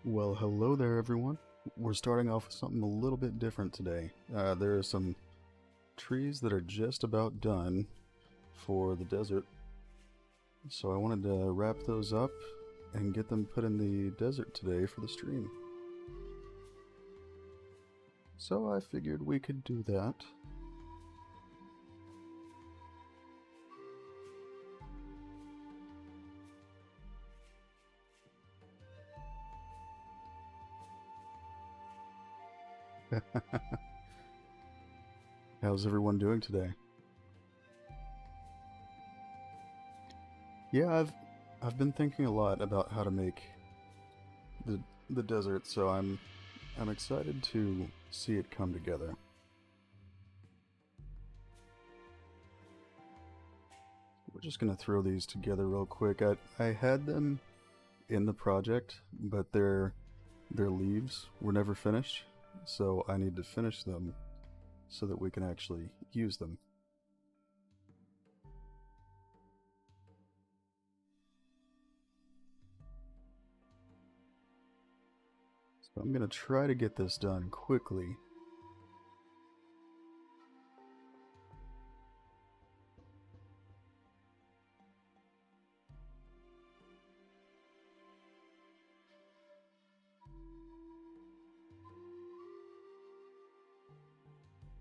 Well, hello there, everyone. We're starting off with something a little bit different today. There are some trees that are just about done for the desert, so I wanted to wrap those up and get them put in the desert today for the stream. So I figured we could do that. How's everyone doing today? Yeah, I've been thinking a lot about how to make the the desert, so I'm excited to see it come together. We're just gonna throw these together real quick. I had them in the project, but their leaves were never finished, so I need to finish them so that we can actually use them. So I'm gonna try to get this done quickly.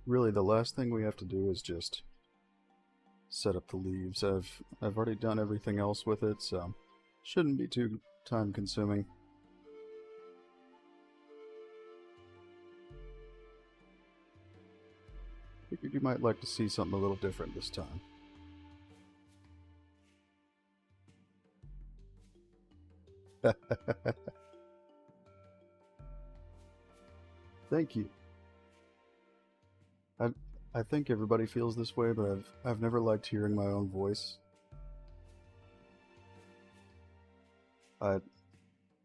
Really, the last thing we have to do is just set up the leaves. I've already done everything else with it, so shouldn't be too time consuming. Figured you might like to see something a little different this time. Thank you. I I think everybody feels this way, but I've never liked hearing my own voice. I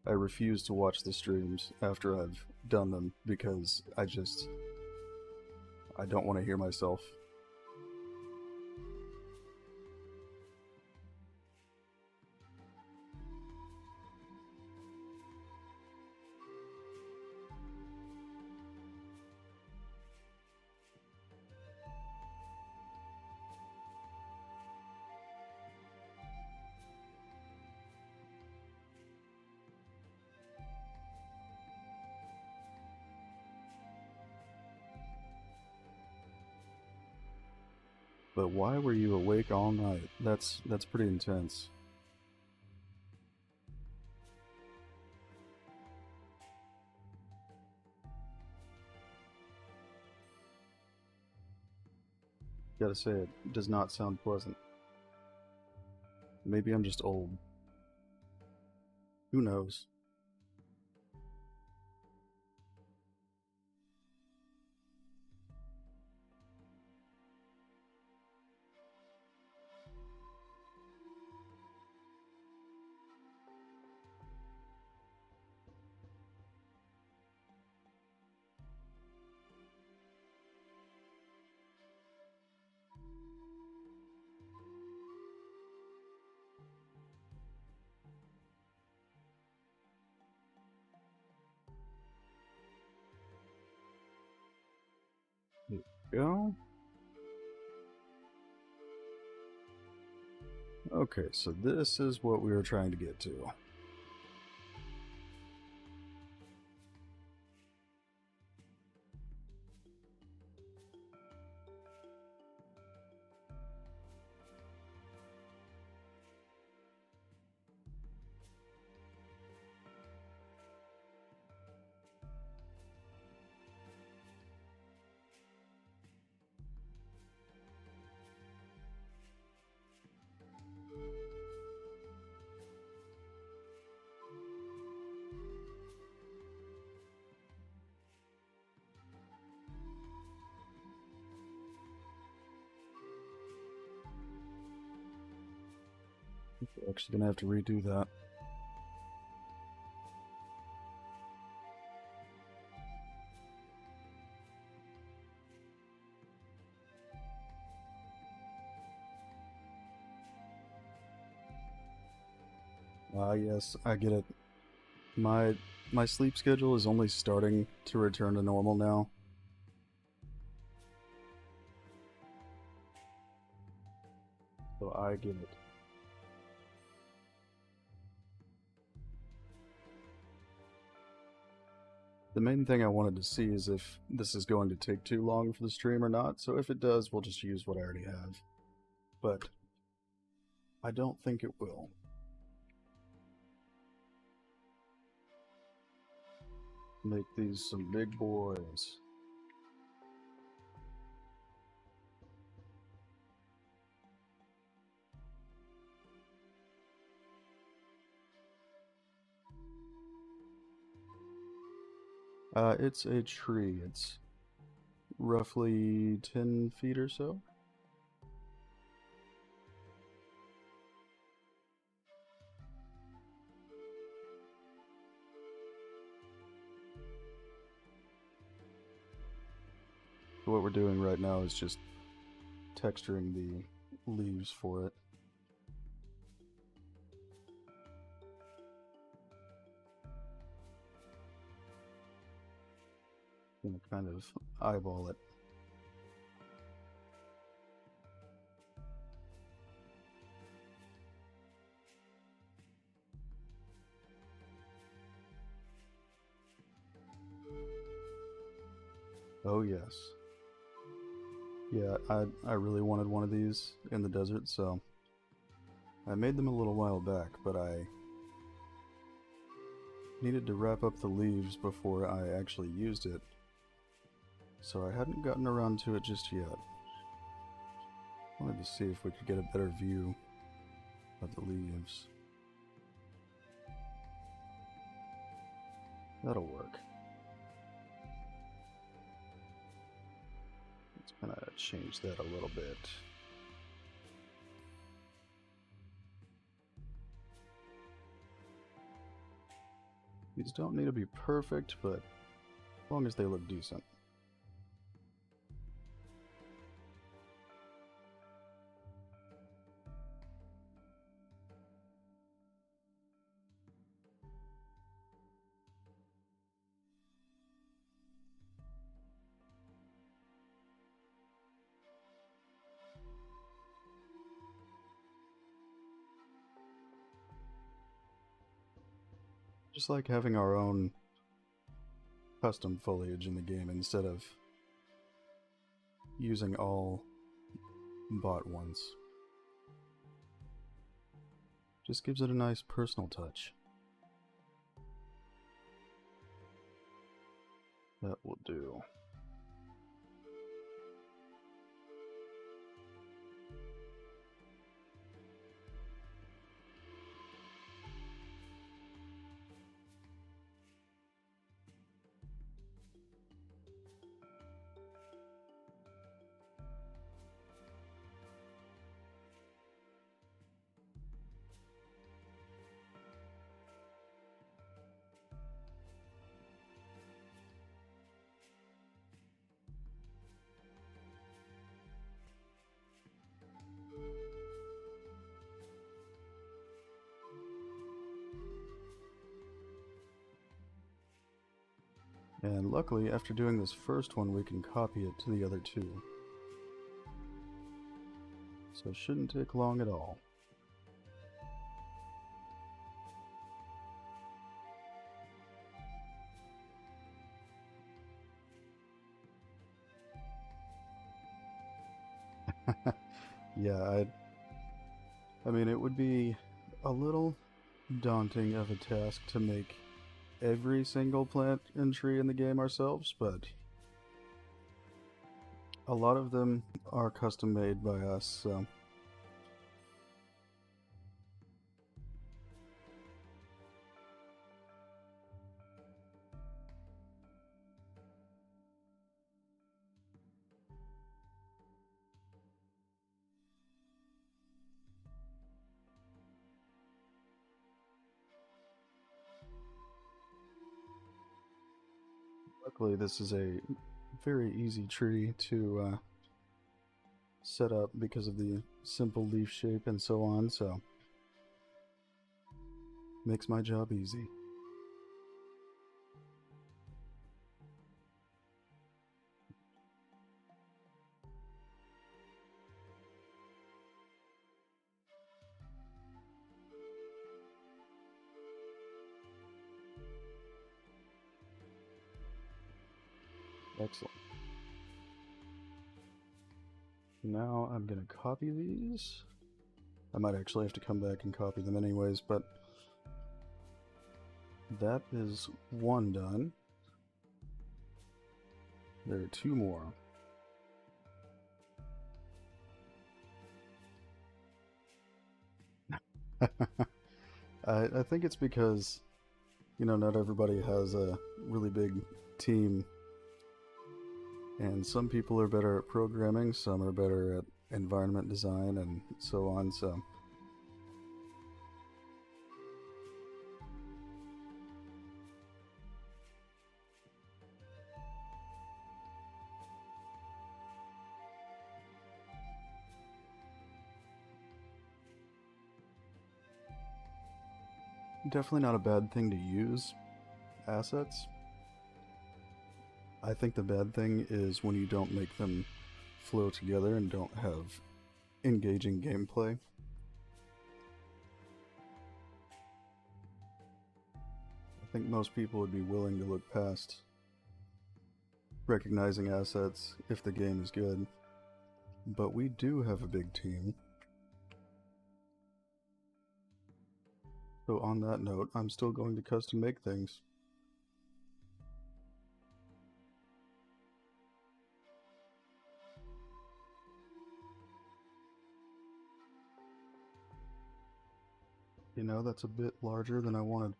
I refuse to watch the streams after I've done them because I don't want to hear myself. But why were you awake all night? That's pretty intense. Gotta say, it does not sound pleasant. Maybe I'm just old. Who knows? There we go. Okay, so this is what we were trying to get to. We're actually gonna have to redo that. Ah, yes, I get it. My my sleep schedule is only starting to return to normal now. So I get it. The main thing I wanted to see is if this is going to take too long for the stream or not, so if it does, we'll just use what I already have. But I don't think it will. Make these some big boys. It's a tree. It's roughly 10 feet or so. What we're doing right now is just texturing the leaves for it. And kind of eyeball it. Oh yes. Yeah, I really wanted one of these in the desert, so I made them a little while back, but I needed to wrap up the leaves before I actually used it, so I hadn't gotten around to it just yet. Wanted to see if we could get a better view of the leaves. That'll work. Let's kind of change that a little bit. These don't need to be perfect, but as long as they look decent. Just like having our own custom foliage in the game instead of using all bought ones. Just gives it a nice personal touch. That will do. And luckily, after doing this first one, we can copy it to the other two. So it shouldn't take long at all. Yeah, I mean, it would be a little daunting of a task to make every single plant and tree in the game ourselves, but a lot of them are custom made by us, so luckily this is a very easy tree to set up because of the simple leaf shape and so on, so makes my job easy. Excellent. Now I'm going to copy these. I might actually have to come back and copy them anyways, but that is one done. There are two more. I think it's because, you know, not everybody has a really big team, and some people are better at programming, some are better at environment design, and so on, so... Definitely not a bad thing to use assets. I think the bad thing is when you don't make them flow together and don't have engaging gameplay. I think most people would be willing to look past recognizing assets if the game is good. But we do have a big team. So on that note, I'm still going to custom make things. You know, that's a bit larger than I wanted.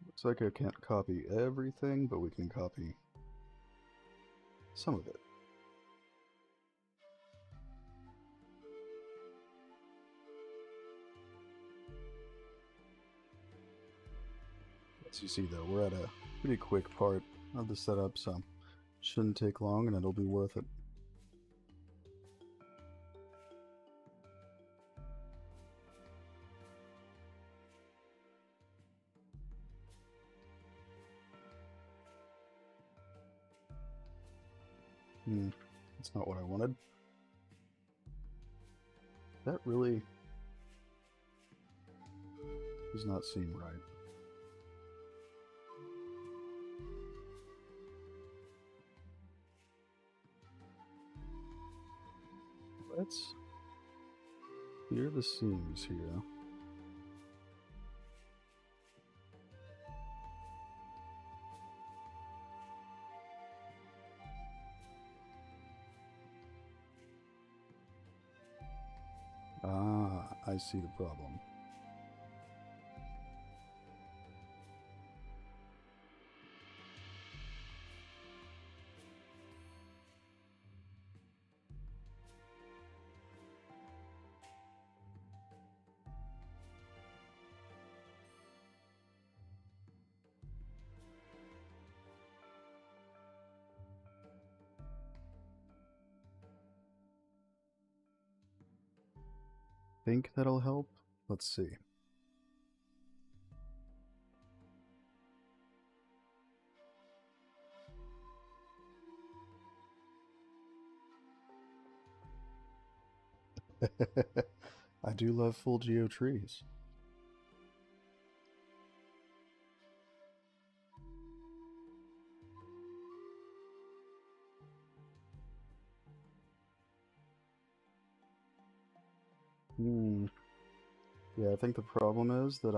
Looks like I can't copy everything, but we can copy some of it. As you see though, we're at a pretty quick part of the setup, so shouldn't take long and it'll be worth it. That's not what I wanted. That really does not seem right. Let's clear the seams here. Ah, I see the problem. Think that'll help? Let's see. I do love full geo trees. Yeah, I think the problem is that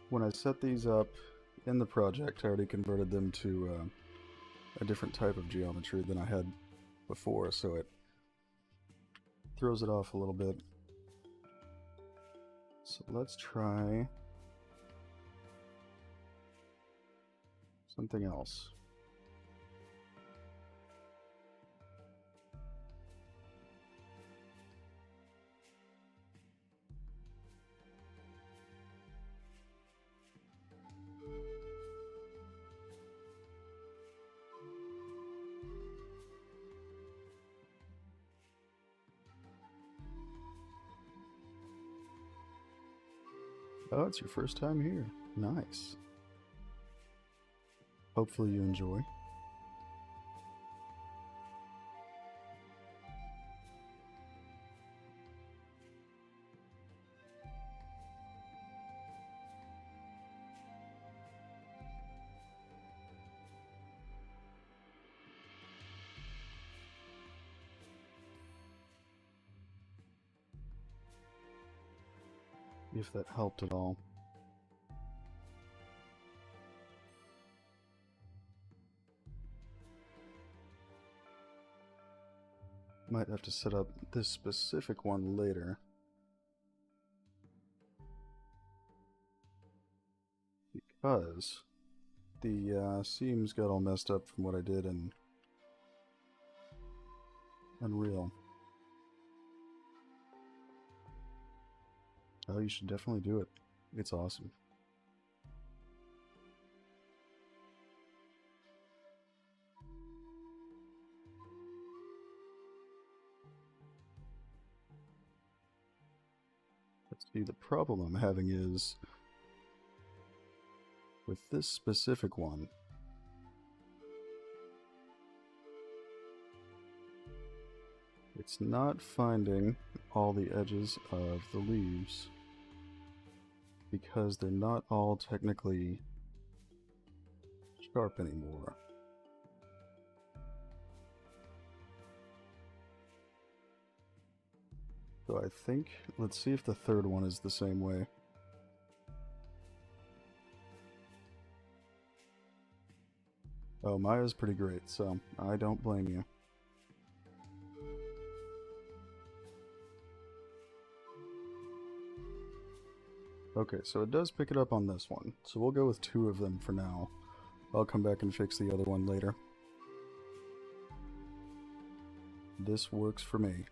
when I set these up in the project, I already converted them to a different type of geometry than I had before, so it throws it off a little bit. So let's try something else. Oh, it's your first time here. Nice. Hopefully you enjoy. if that helped at all. Might have to set up this specific one later. Because the seams got all messed up from what I did in Unreal. Oh, you should definitely do it. It's awesome. Let's see, the problem I'm having is with this specific one, it's not finding all the edges of the leaves because they're not all technically sharp anymore. So I think, let's see if the third one is the same way. Oh, Maya's pretty great, so I don't blame you. Okay, so it does pick it up on this one, so we'll go with 2 of them for now. I'll come back and fix the other one later. This works for me.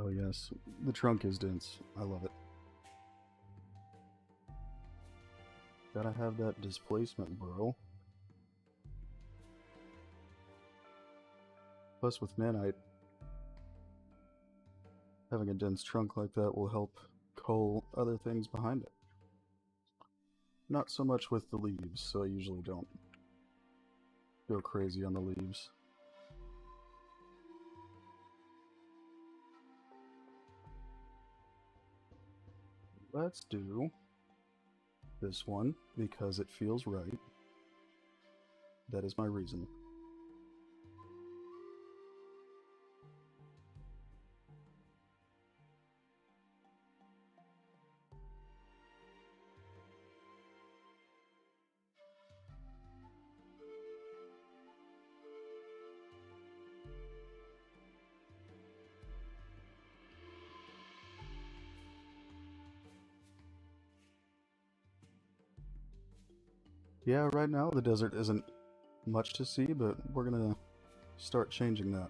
Oh yes, the trunk is dense. I love it. Gotta have that displacement, bro. Plus with nanite, having a dense trunk like that will help cull other things behind it. Not so much with the leaves, so I usually don't go crazy on the leaves. Let's do this one because it feels right. That is my reason. Yeah, right now the desert isn't much to see, but we're gonna start changing that.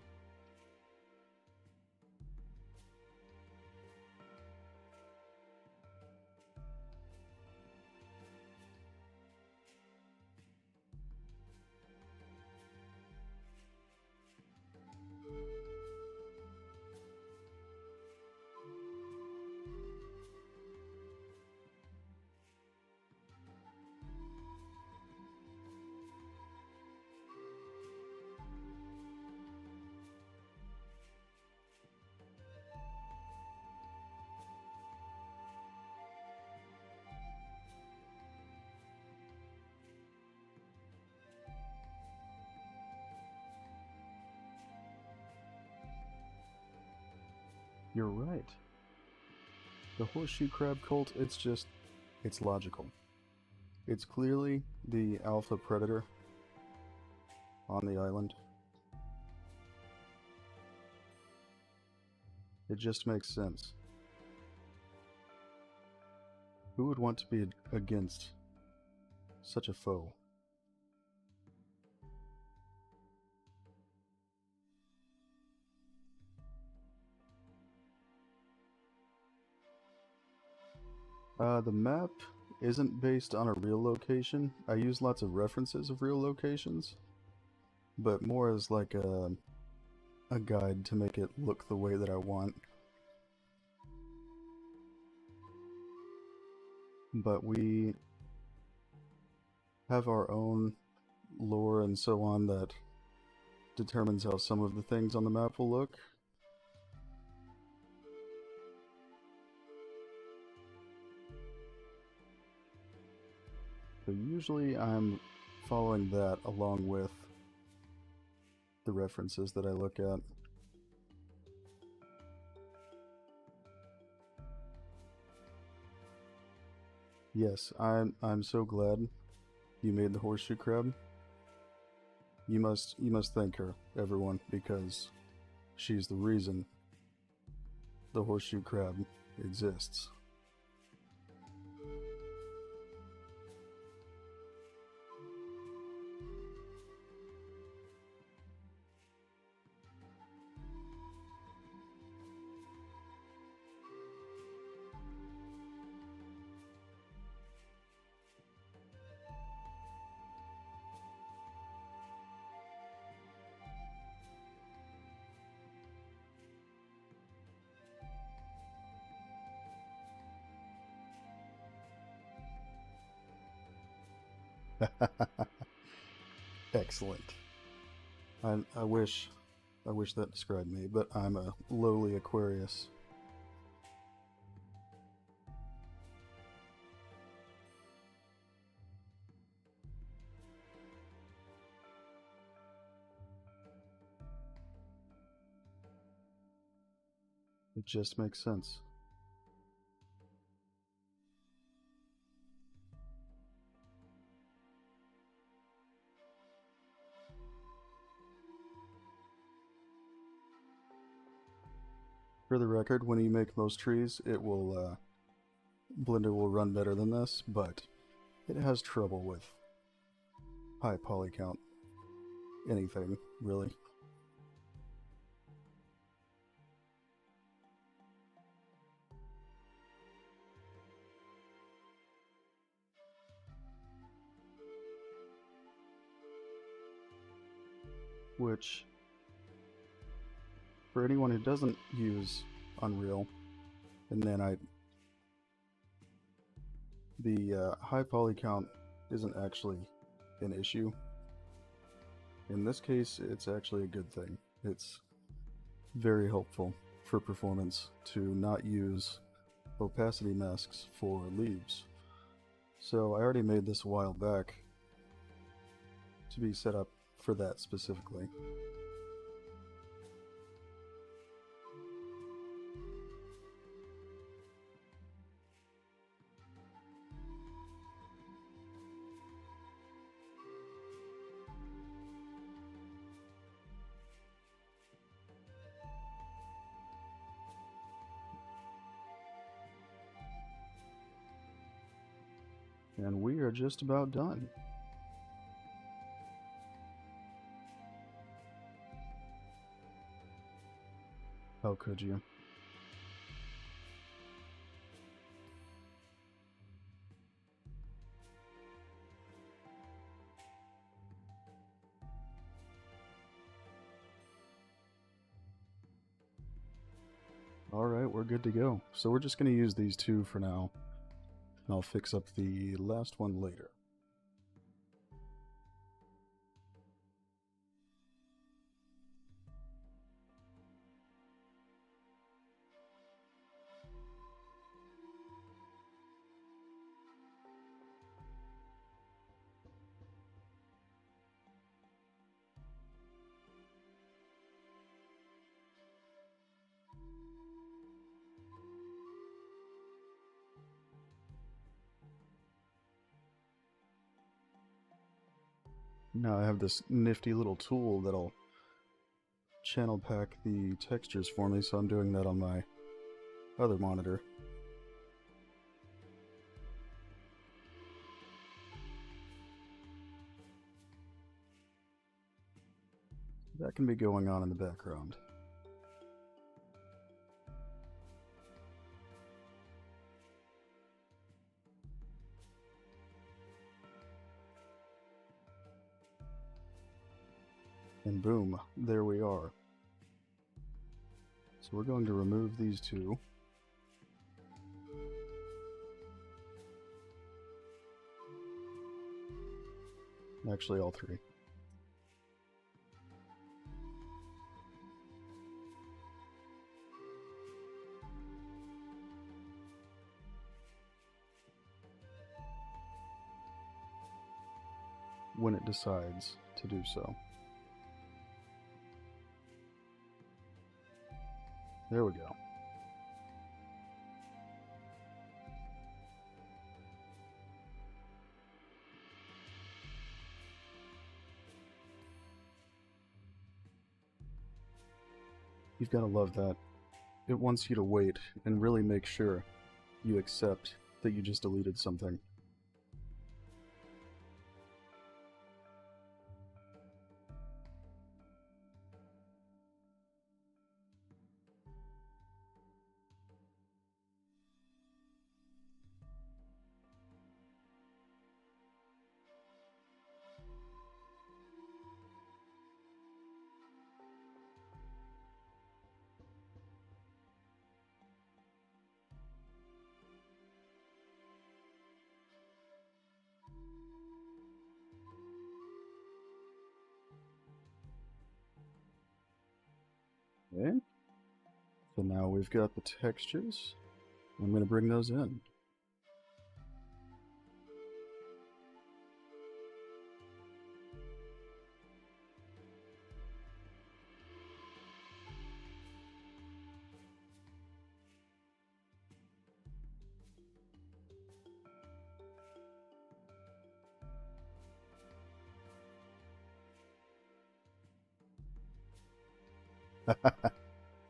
You're right. The horseshoe crab cult, it's logical. It's clearly the alpha predator on the island. It just makes sense. Who would want to be against such a foe? The map isn't based on a real location. I use lots of references of real locations, but more as like a guide to make it look the way that I want. But we have our own lore and so on that determines how some of the things on the map will look. So usually I'm following that along with the references that I look at. Yes, I'm so glad you made the horseshoe crab. You must thank her, everyone, because she's the reason the horseshoe crab exists. Excellent. I wish that described me, but I'm a lowly Aquarius. It just makes sense. For the record, when you make most trees, it will, Blender will run better than this, but it has trouble with high poly count. Anything, really. Which, for anyone who doesn't use Unreal, and then the high poly count isn't actually an issue. In this case, it's actually a good thing. It's very helpful for performance to not use opacity masks for leaves. So I already made this a while back to be set up for that specifically. And we are just about done. How could you? Alright, we're good to go. So we're just going to use these two for now. And I'll fix up the last one later. Now I have this nifty little tool that'll channel pack the textures for me, so I'm doing that on my other monitor. That can be going on in the background. And boom, there we are. So we're going to remove these two. Actually, all three. when it decides to do so. There we go. You've got to love that. It wants you to wait and really make sure you accept that you just deleted something. Okay. So now we've got the textures. I'm going to bring those in.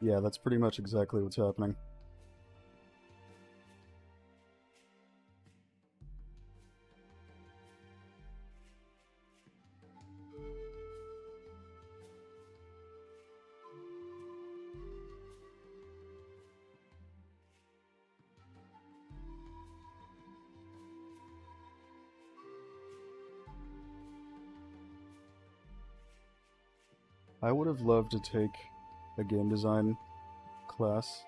Yeah, that's pretty much exactly what's happening. I would have loved to take a game design class,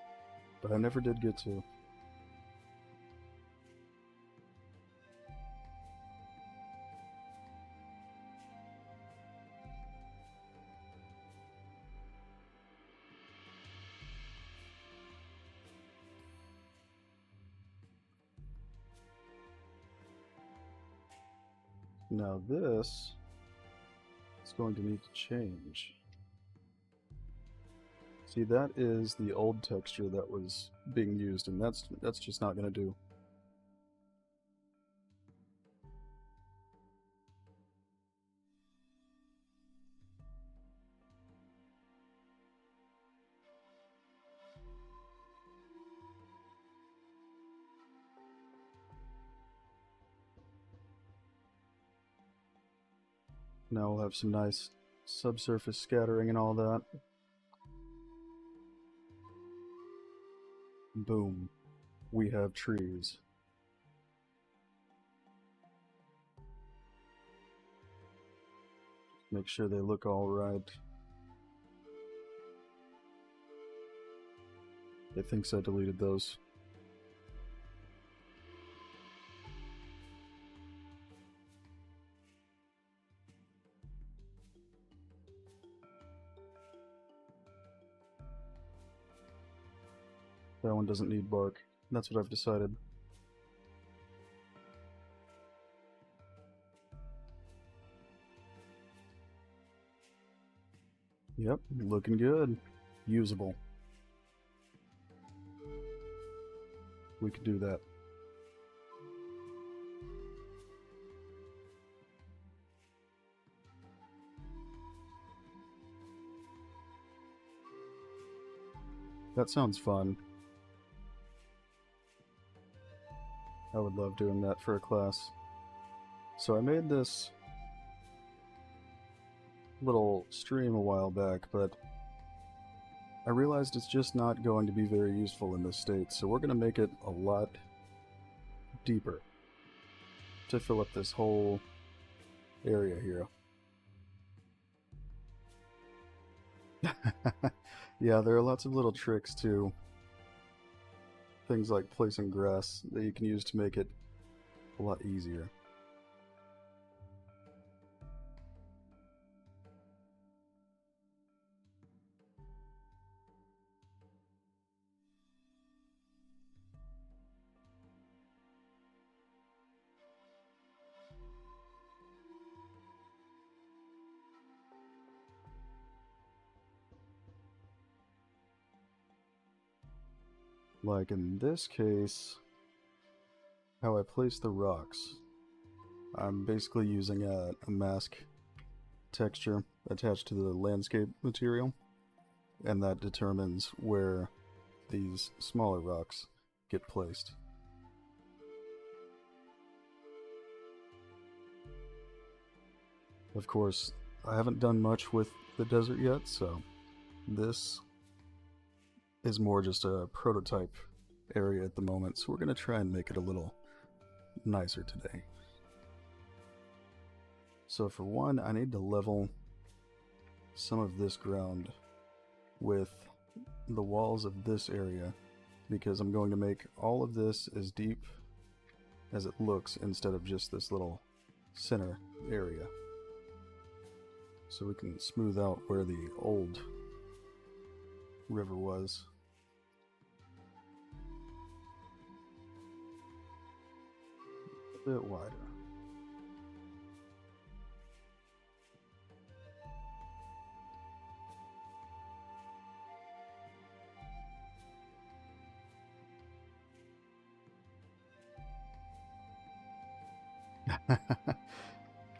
but I never did get to. Now this is going to need to change. See, that is the old texture that was being used, and that's just not going to do. Now we'll have some nice subsurface scattering and all that. Boom. We have trees. Make sure they look all right. It thinks I deleted those. That one doesn't need bark. That's what I've decided. Yep, looking good. Usable. We could do that. That sounds fun. I would love doing that for a class. So I made this little stream a while back, but I realized it's just not going to be very useful in this state, so we're going to make it a lot deeper to fill up this whole area here. Yeah, there are lots of little tricks too. Things like placing grass that you can use to make it a lot easier. Like in this case, how I place the rocks, I'm basically using a mask texture attached to the landscape material, and that determines where these smaller rocks get placed. Of course, I haven't done much with the desert yet, so this is more just a prototype area at the moment, so we're going to try and make it a little nicer today. So for one, I need to level some of this ground with the walls of this area, because I'm going to make all of this as deep as it looks instead of just this little center area. So we can smooth out where the old river was. A bit wider.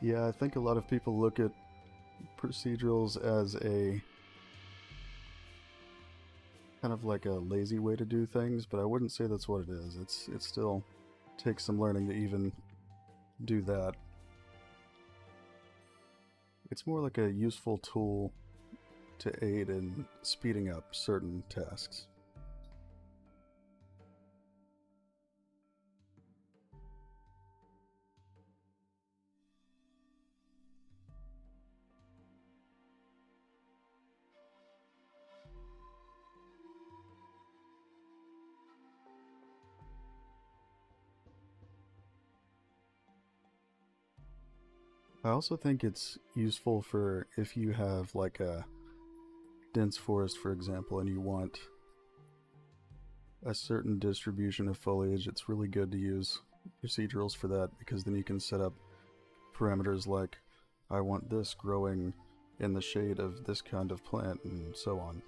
Yeah, I think a lot of people look at procedurals as a kind of like a lazy way to do things, but I wouldn't say that's what it is. It still takes some learning to even do that. It's more like a useful tool to aid in speeding up certain tasks. I also think it's useful for if you have like a dense forest, for example, and you want a certain distribution of foliage. It's really good to use procedurals for that, because then you can set up parameters like, I want this growing in the shade of this kind of plant, and so on.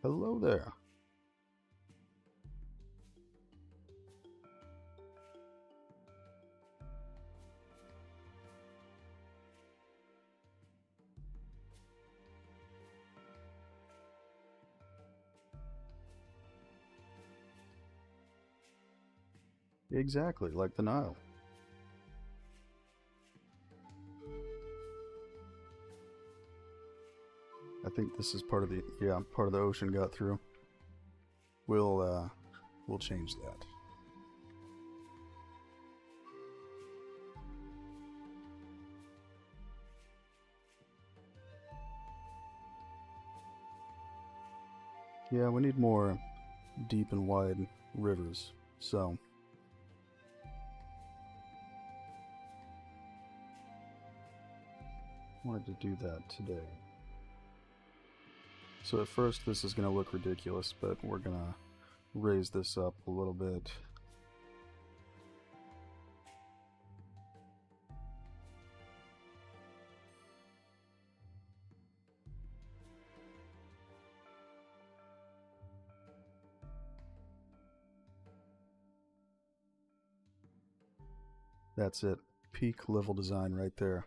Hello there. Exactly, like the Nile. I think this is part of the, yeah, part of the ocean got through. We'll change that. Yeah, we need more deep and wide rivers, so wanted to do that today. So at first this is going to look ridiculous, but we're going to raise this up a little bit. That's it. Peak level design right there.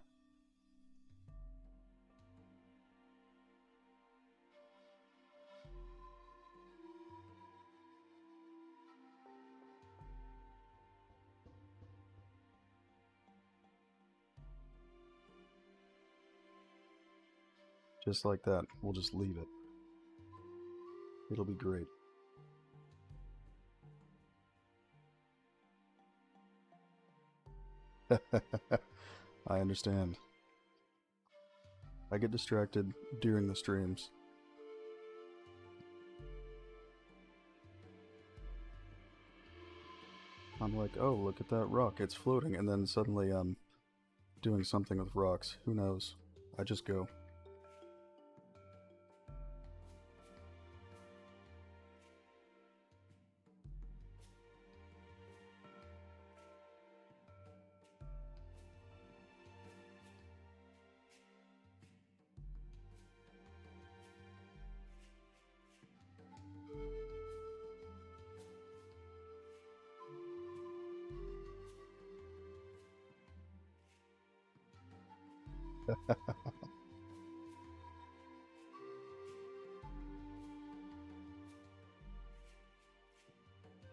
Just like that. We'll just leave it. It'll be great. I understand. I get distracted during the streams. I'm like, oh, look at that rock, it's floating, and then suddenly I'm doing something with rocks. Who knows? I just go.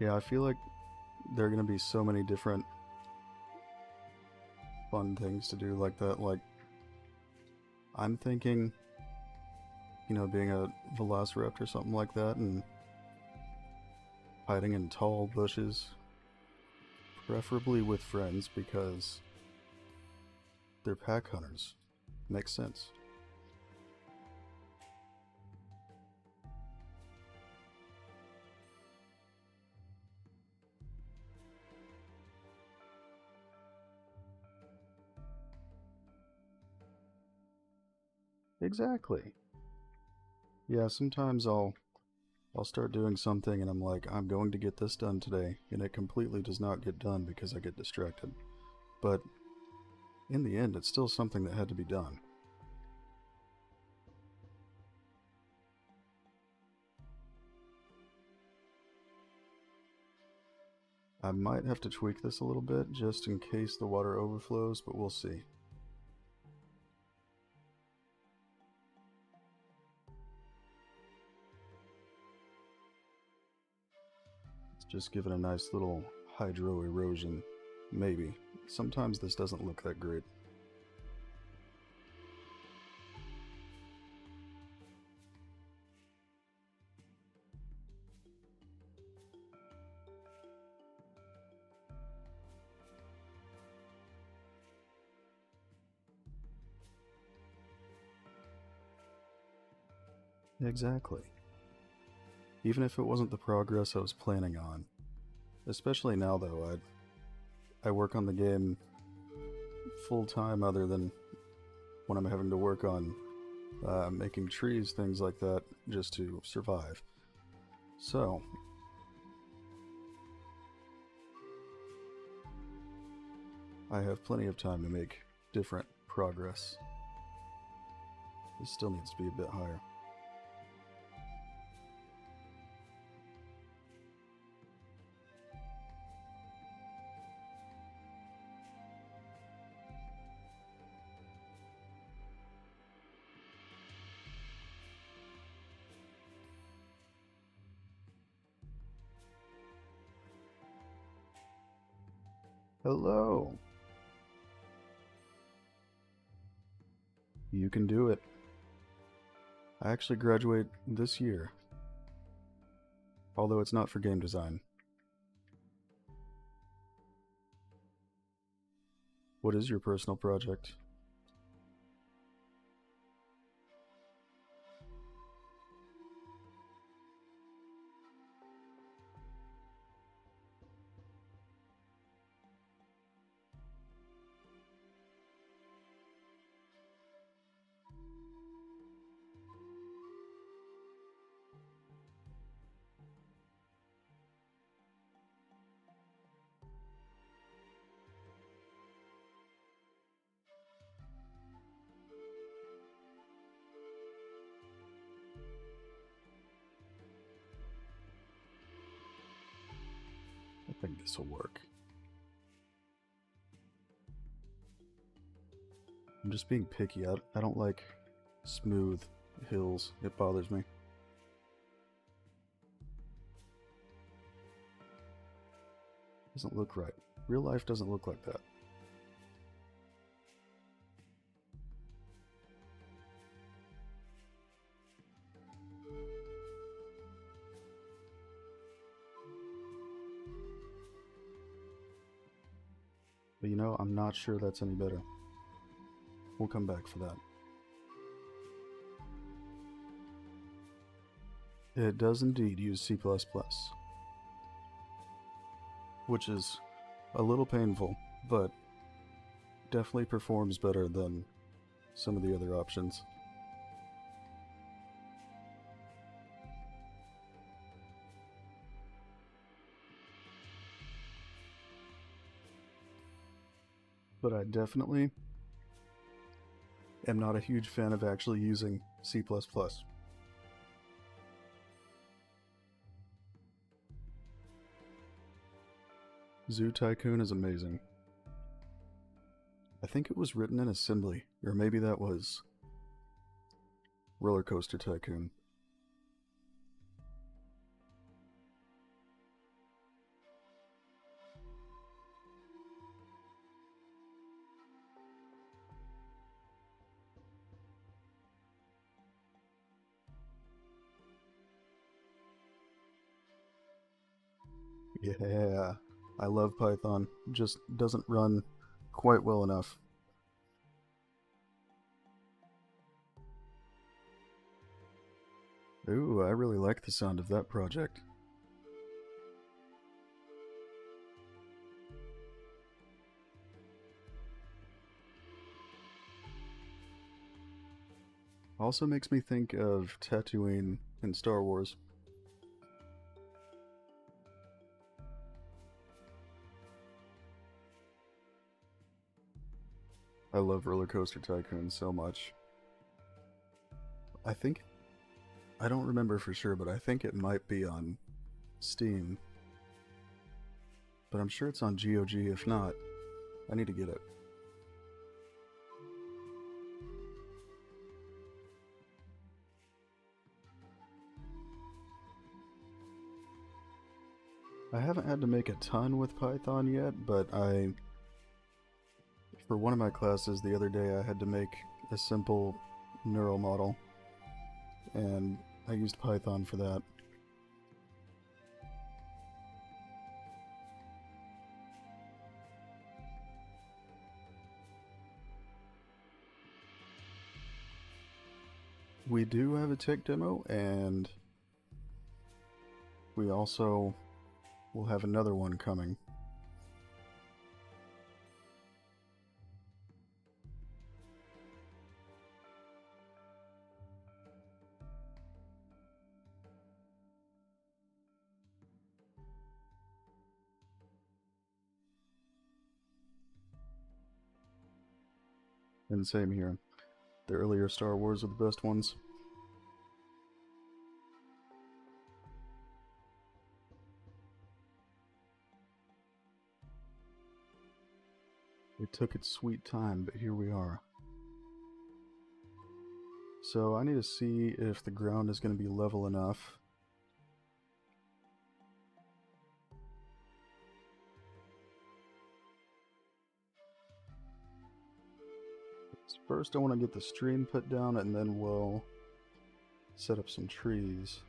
Yeah, I feel like there are going to be so many different fun things to do like that. Like, I'm thinking, being a velociraptor or something like that and hiding in tall bushes, preferably with friends because they're pack hunters. Makes sense. Exactly. Yeah, sometimes I'll start doing something and I'm like, I'm going to get this done today, and it completely does not get done because I get distracted. But in the end, it's still something that had to be done. I might have to tweak this a little bit just in case the water overflows, but we'll see. It's just giving a nice little hydro erosion. Maybe. Sometimes this doesn't look that great. Exactly. Even if it wasn't the progress I was planning on. Especially now, though, I work on the game full time other than when I'm having to work on making trees, things like that, just to survive. So, I have plenty of time to make different progress. This still needs to be a bit higher. Hello! You can do it. I actually graduate this year, although it's not for game design. What is your personal project? I think this will work. I'm just being picky. I don't like smooth hills. It bothers me. Doesn't look right. Real life doesn't look like that. But I'm not sure that's any better. We'll come back for that. It does indeed use C++, which is a little painful, but definitely performs better than some of the other options. But I definitely am not a huge fan of actually using C++. Zoo Tycoon is amazing. I think it was written in assembly, or maybe that was Roller Coaster Tycoon. Yeah, I love Python. Just doesn't run quite well enough. Ooh, I really like the sound of that project. Also makes me think of Tatooine in Star Wars. I love Roller Coaster Tycoon so much. I think, I don't remember for sure, but I think it might be on Steam. But I'm sure it's on GOG. If not, I need to get it. I haven't had to make a ton with Python yet, but for one of my classes the other day, I had to make a simple neural model, and I used Python for that. We do have a tech demo, and we also will have another one coming. And same here. The earlier Star Wars are the best ones. It took its sweet time, but here we are. So I need to see if the ground is going to be level enough. First I want to get the stream put down, and then we'll set up some trees.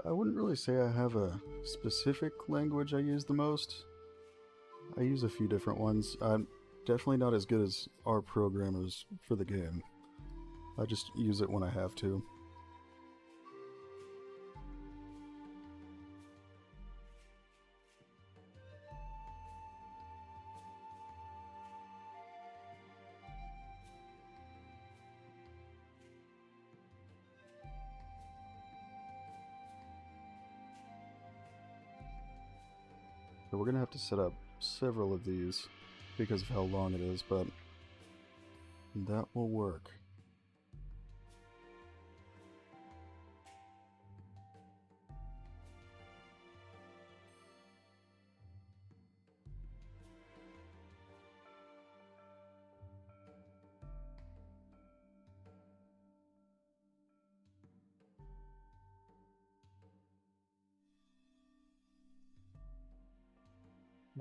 I wouldn't really say I have a specific language I use the most. I use a few different ones. I'm definitely not as good as our programmers for the game. I just use it when I have to. So we're gonna have to set up several of these because of how long it is, but that will work.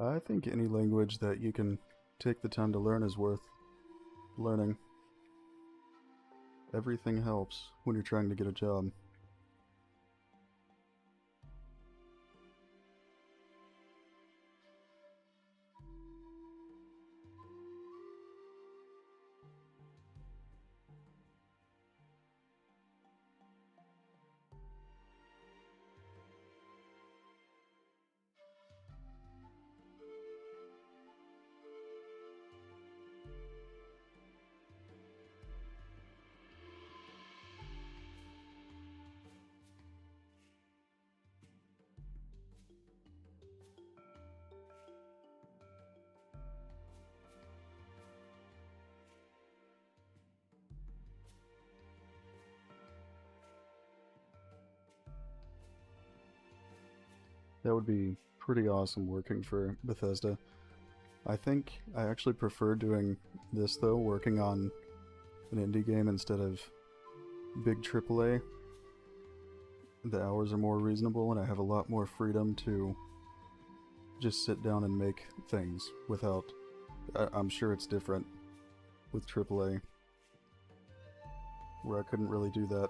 I think any language that you can take the time to learn is worth learning. Everything helps when you're trying to get a job. That would be pretty awesome working for Bethesda. I think I actually prefer doing this though, working on an indie game instead of big AAA. The hours are more reasonable and I have a lot more freedom to just sit down and make things without... I'm sure it's different with AAA, where I couldn't really do that.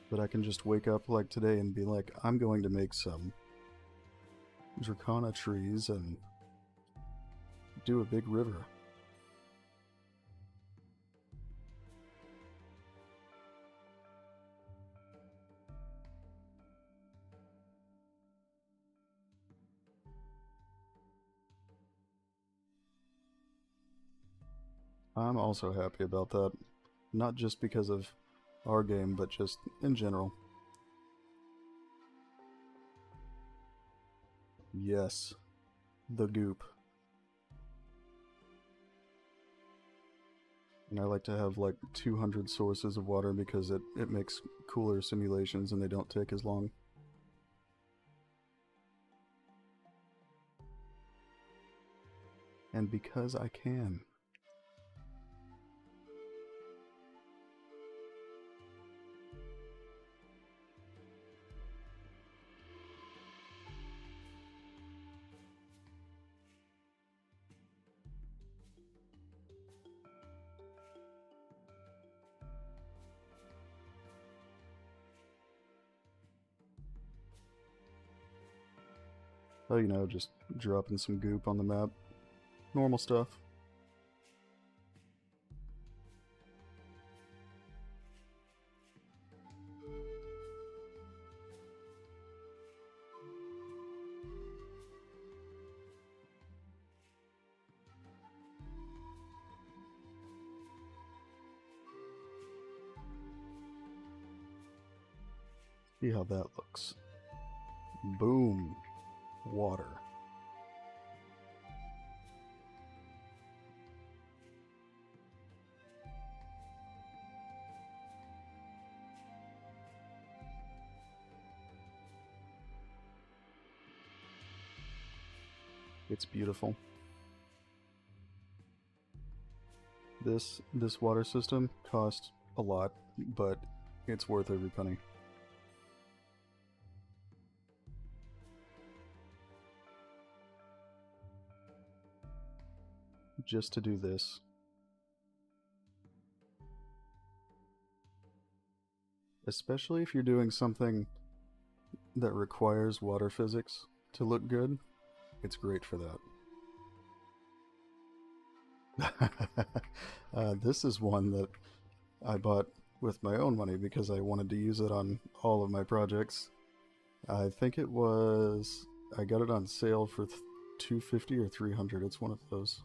But I can just wake up like today and be like, I'm going to make some Dracana trees and do a big river. I'm also happy about that. Not just because of our game, but just in general. Yes, the goop. And I like to have like 200 sources of water because it makes cooler simulations and they don't take as long. And because I can. Oh, you know, just dropping some goop on the map. Normal stuff. See how that looks. Boom. Water. It's beautiful. This water system cost a lot, but it's worth every penny. Just to do this. Especially if you're doing something that requires water physics to look good, it's great for that. This is one that I bought with my own money because I wanted to use it on all of my projects. I think it was... I got it on sale for $250 or $300. It's one of those.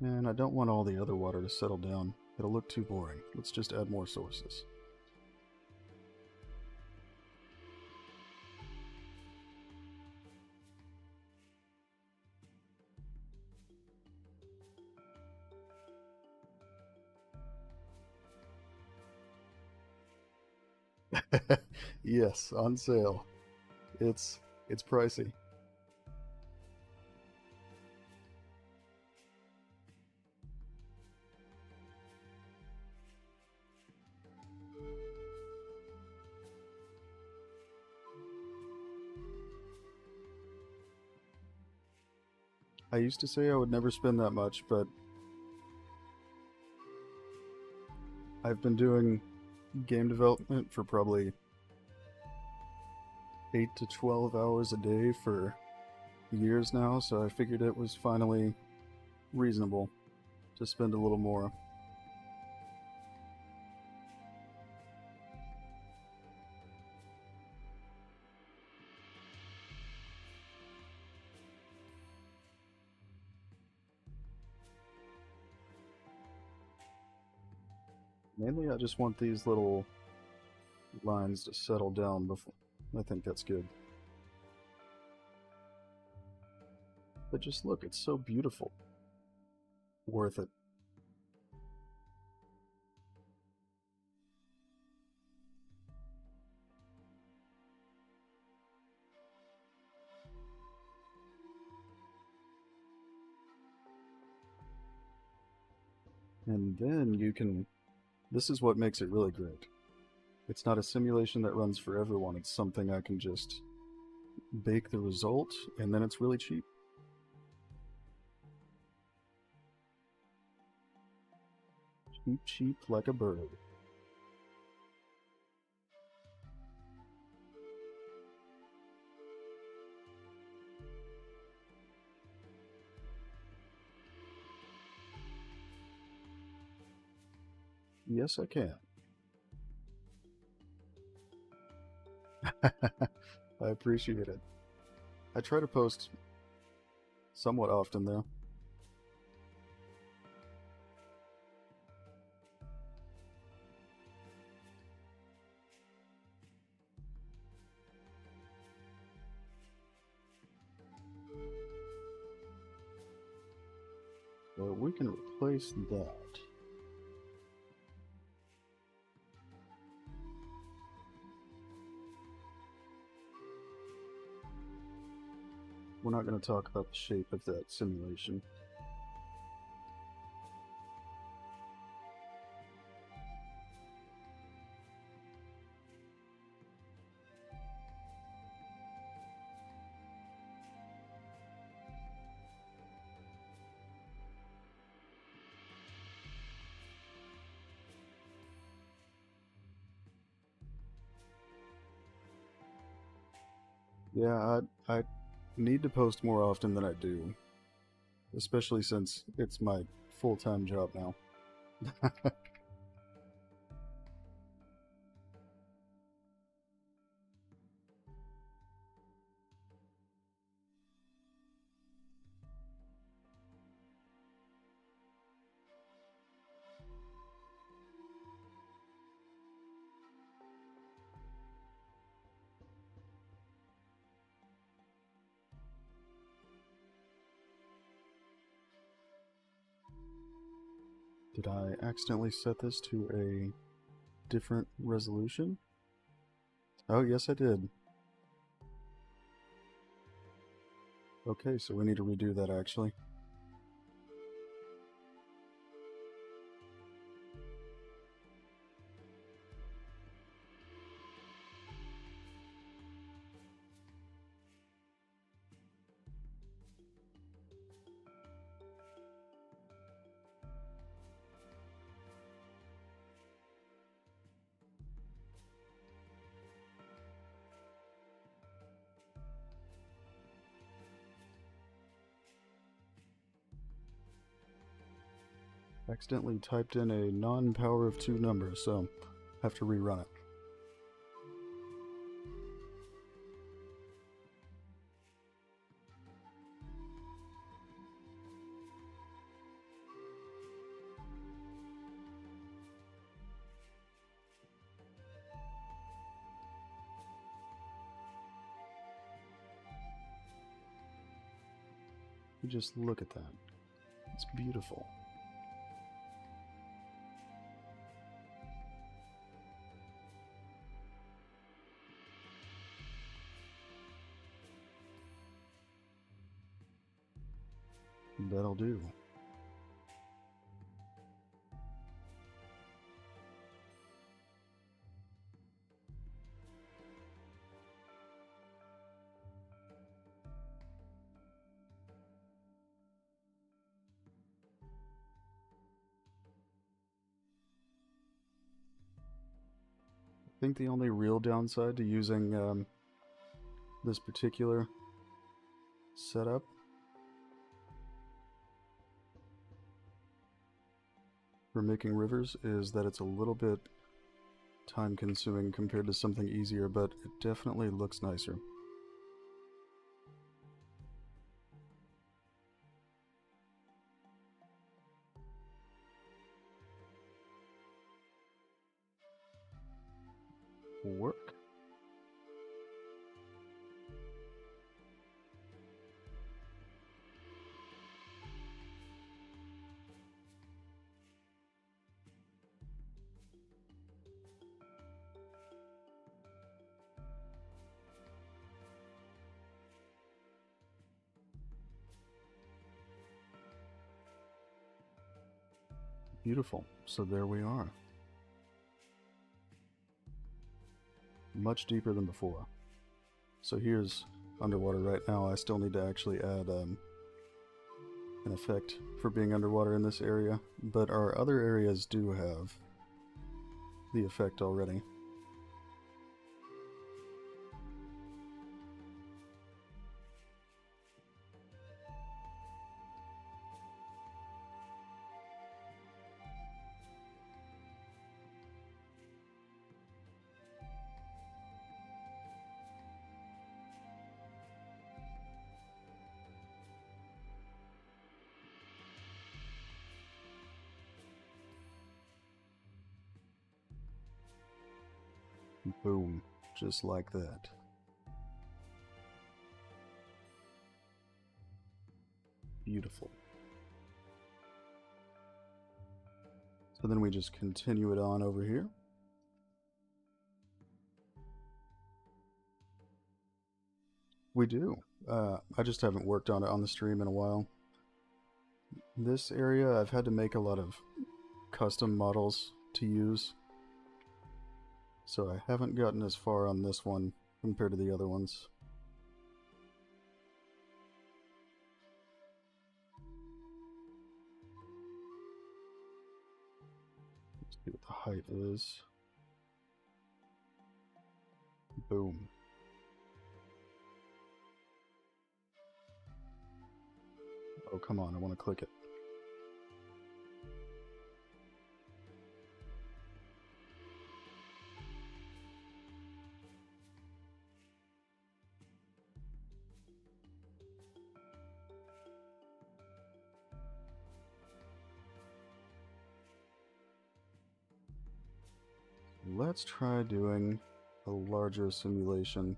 And I don't want all the other water to settle down. It'll look too boring. Let's just add more sources. Yes, on sale. It's pricey. I used to say I would never spend that much, but I've been doing game development for probably 8 to 12 hours a day for years now, so I figured it was finally reasonable to spend a little more. Mainly I just want these little lines to settle down before. I think that's good. But just look, it's so beautiful. Worth it. And then you can, this is what makes it really great. It's not a simulation that runs for everyone, it's something I can just bake the result, and then it's really cheap. Cheap, cheap like a bird. Yes, I can. I appreciate it. I try to post somewhat often, though. But we can replace that. We're not going to talk about the shape of that simulation. Yeah, I need to post more often than I do, especially since it's my full-time job now. Did I accidentally set this to a different resolution? Oh, yes, I did. Okay, so we need to redo that actually. Accidentally typed in a non-power of 2 number, so have to rerun it. Just look at that. It's beautiful. That'll do. I think the only real downside to using this particular setup for making rivers is that it's a little bit time consuming compared to something easier, but it definitely looks nicer. work. Beautiful. So there we are. Much deeper than before. So here's underwater right now. I still need to actually add an effect for being underwater in this area, but our other areas do have the effect already. Boom. Just like that. Beautiful. So then we just continue it on over here. We do. I just haven't worked on it on the stream in a while. This area, I've had to make a lot of custom models to use. So I haven't gotten as far on this one compared to the other ones. Let's see what the height is. Boom. Oh, come on, I want to click it. Let's try doing a larger simulation.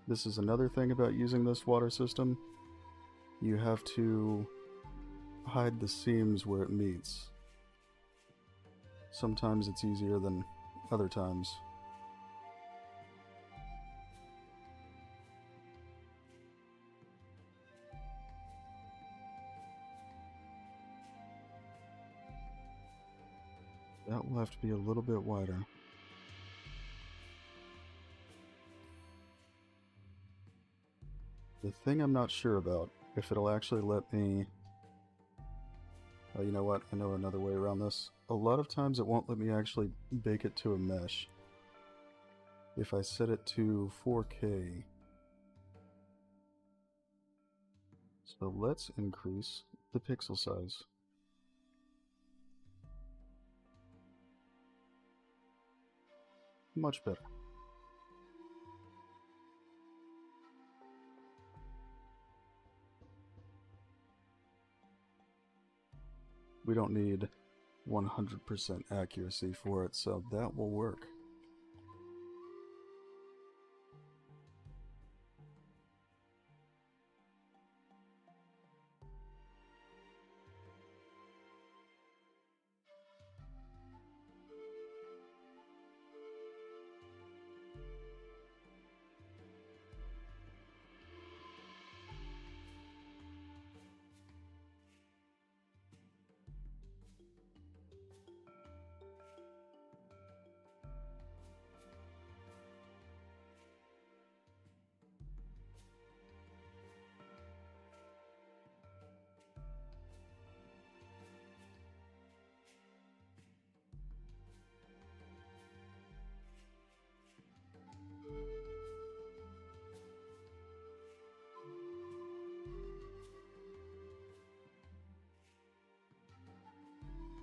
This is another thing about using this water system. You have to hide the seams where it meets. Sometimes it's easier than other times. That will have to be a little bit wider. The thing I'm not sure about, if it'll actually let me... Oh, you know what? I know another way around this. A lot of times it won't let me actually bake it to a mesh. If I set it to 4K. So let's increase the pixel size. Much better. We don't need 100% accuracy for it, so that will work.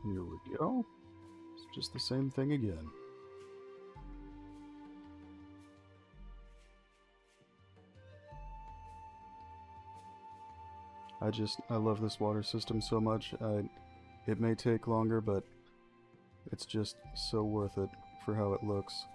Here we go. It's just the same thing again. I love this water system so much. It may take longer, but it's just so worth it for how it looks.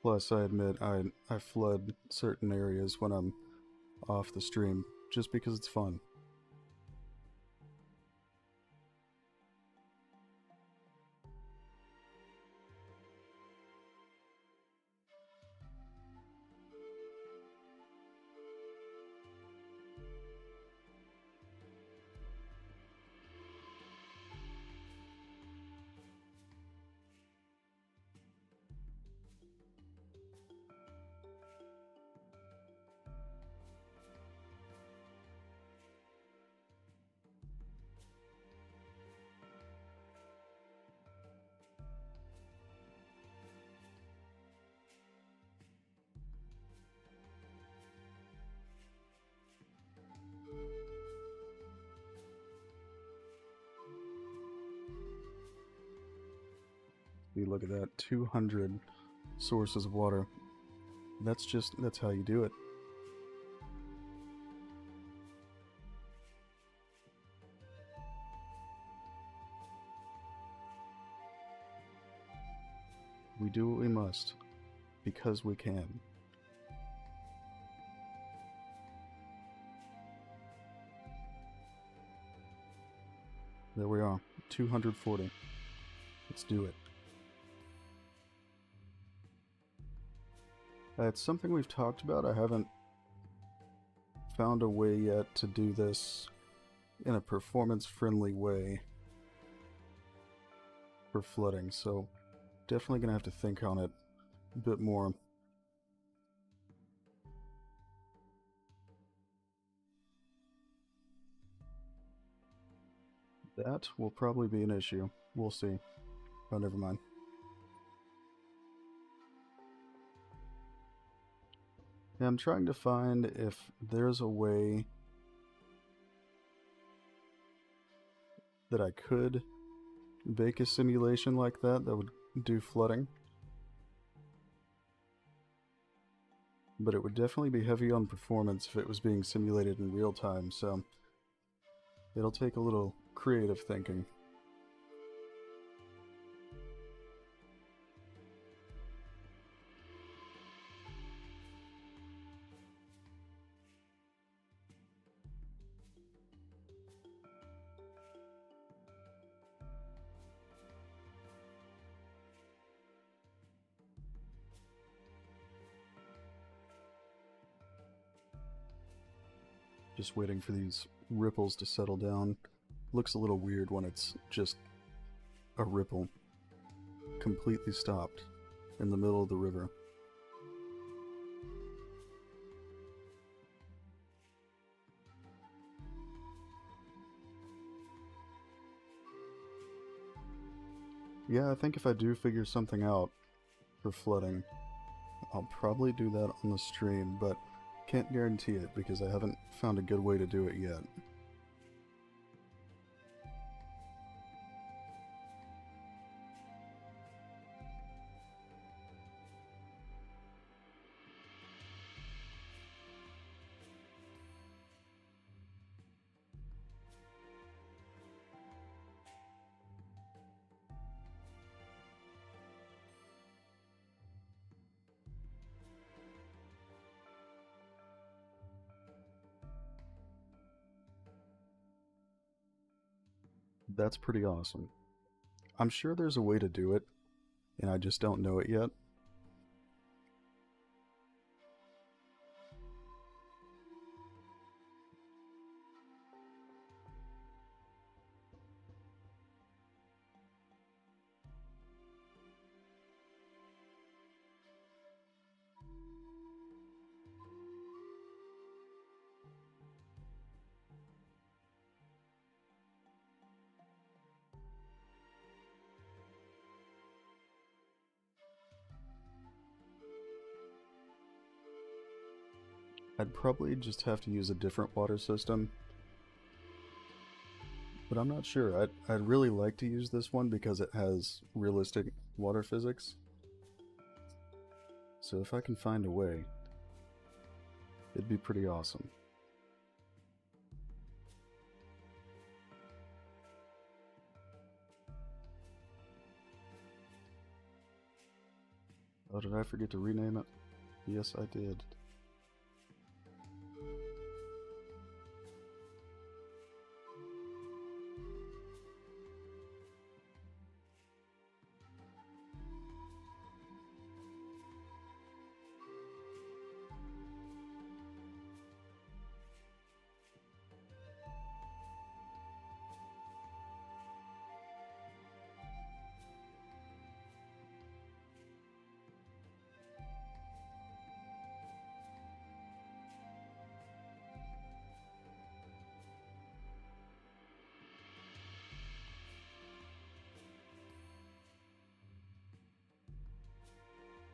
Plus, I admit I flood certain areas when I'm off the stream, just because it's fun. You look at that, 200 sources of water. That's how you do it. We do what we must, because we can. There we are, 240. Let's do it. It's something we've talked about. I haven't found a way yet to do this in a performance-friendly way for flooding, so definitely gonna have to think on it a bit more. That will probably be an issue. We'll see. Oh, never mind. Yeah, I'm trying to find if there's a way that I could bake a simulation like that would do flooding. But it would definitely be heavy on performance if it was being simulated in real time, so it'll take a little creative thinking. Just waiting for these ripples to settle down. Looks a little weird when it's just a ripple. Completely stopped in the middle of the river. Yeah, I think if I do figure something out for flooding, I'll probably do that on the stream, but can't guarantee it because I haven't found a good way to do it yet. That's pretty awesome. I'm sure there's a way to do it, and I just don't know it yet. I'd probably just have to use a different water system, but I'm not sure. I'd really like to use this one because it has realistic water physics. So if I can find a way, it'd be pretty awesome. Oh, did I forget to rename it? Yes, I did.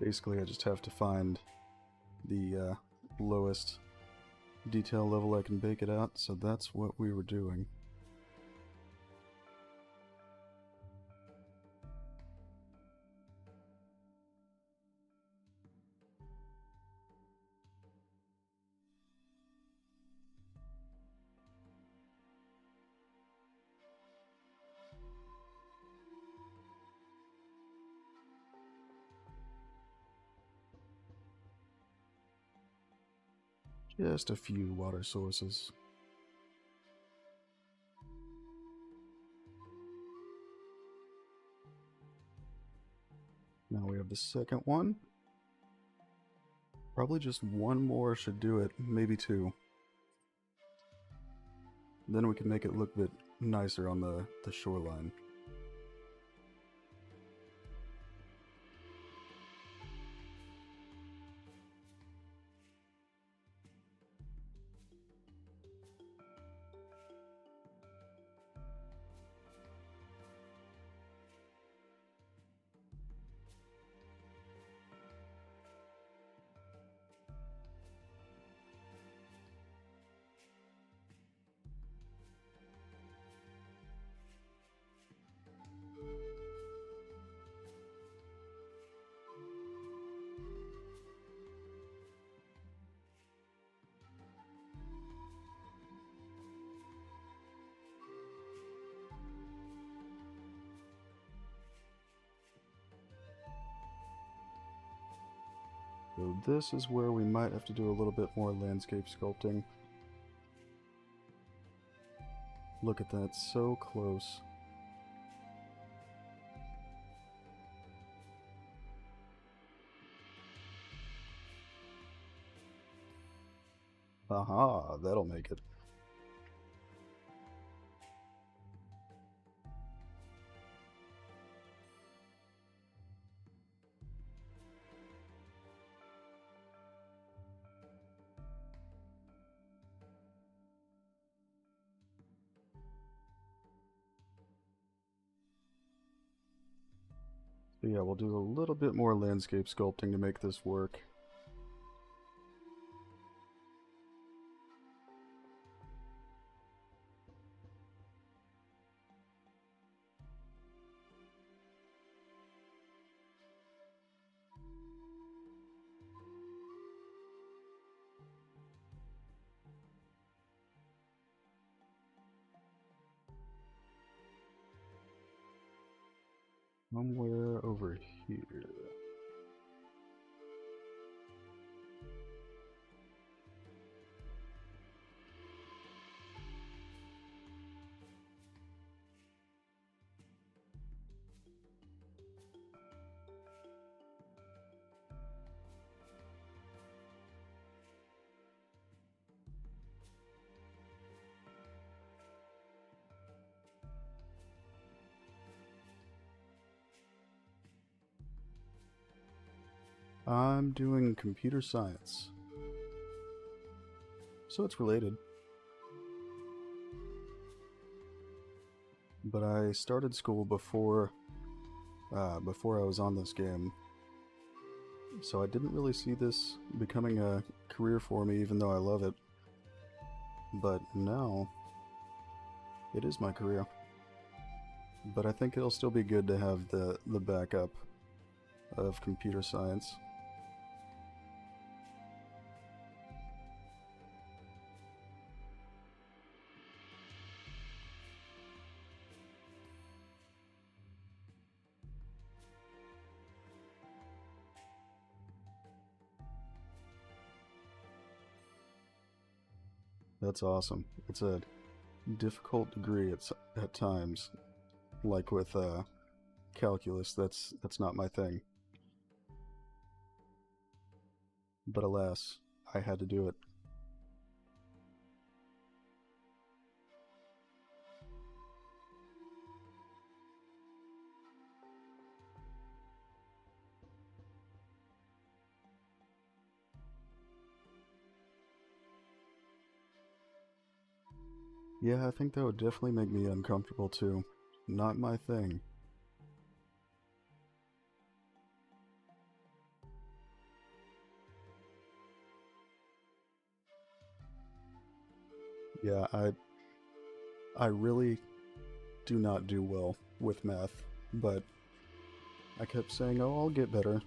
Basically, I just have to find the lowest detail level I can bake it out, so that's what we were doing. Just a few water sources. Now we have the second one. Probably just one more should do it, maybe two. Then we can make it look a bit nicer on the shoreline. So this is where we might have to do a little bit more landscape sculpting. Look at that, so close. Aha, that'll make it. So yeah, we'll do a little bit more landscape sculpting to make this work. Somewhere over here. I'm doing computer science. So it's related. But I started school before I was on this game. So I didn't really see this becoming a career for me, even though I love it. But now, it is my career. But I think it'll still be good to have the backup of computer science. That's awesome. It's a difficult degree at times, like with calculus. That's not my thing. But alas, I had to do it. Yeah, I think that would definitely make me uncomfortable too. Not my thing. Yeah, I really do not do well with math, but I kept saying, "Oh, I'll get better.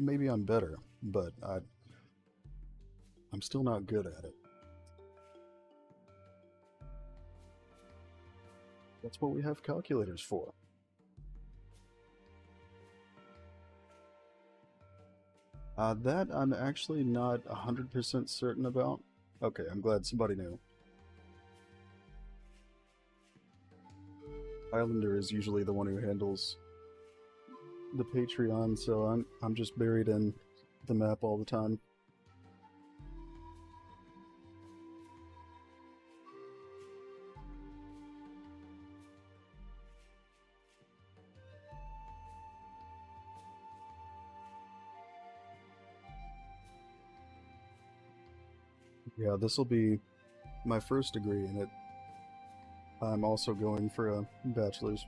Maybe I'm better, but I'm still not good at it." That's what we have calculators for. That I'm actually not 100% certain about. Okay, I'm glad somebody knew. Islander is usually the one who handles the Patreon, so I'm just buried in the map all the time. Yeah, this will be my first degree in it. I'm also going for a bachelor's.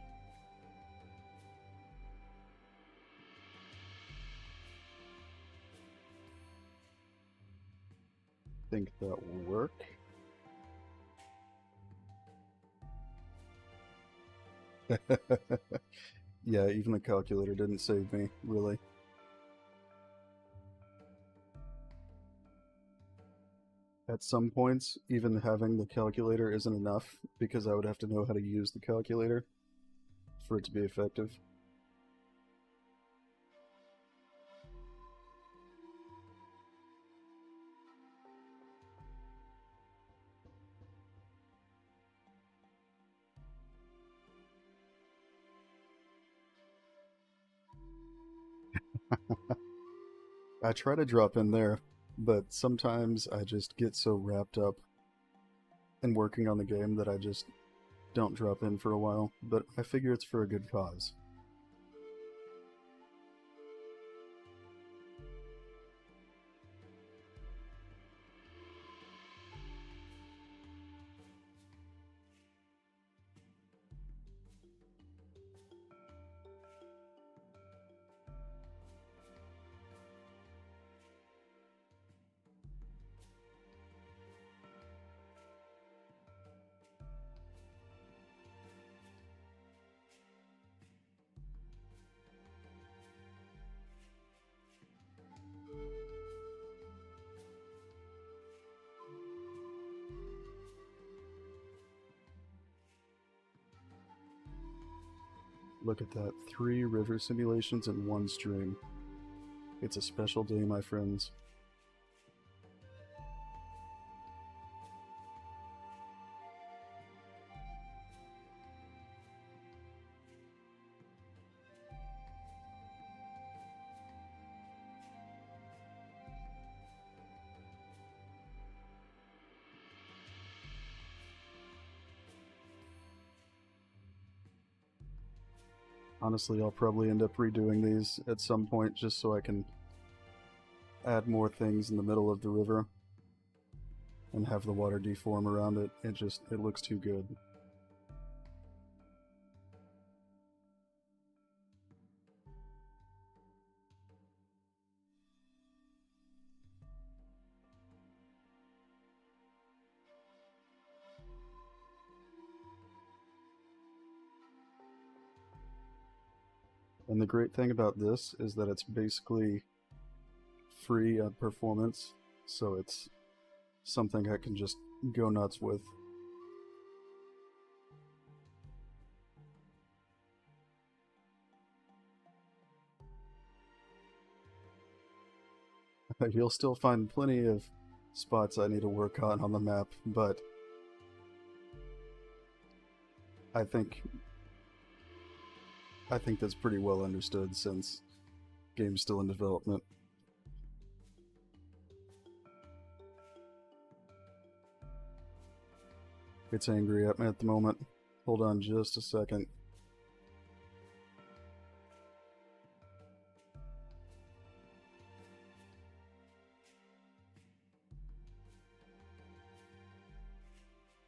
Think that will work. Yeah, even the calculator didn't save me, really. At some points, even having the calculator isn't enough because I would have to know how to use the calculator for it to be effective. I try to drop in there, but sometimes I just get so wrapped up in working on the game that I just don't drop in for a while, but I figure it's for a good cause. Look at that, 3 river simulations in one stream. It's a special day, my friends. Honestly, I'll probably end up redoing these at some point just so I can add more things in the middle of the river and have the water deform around it. It looks too good. And the great thing about this is that it's basically free performance, so it's something I can just go nuts with. You'll still find plenty of spots I need to work on the map, but I think that's pretty well understood since game's still in development. It's angry at me at the moment. Hold on just a second.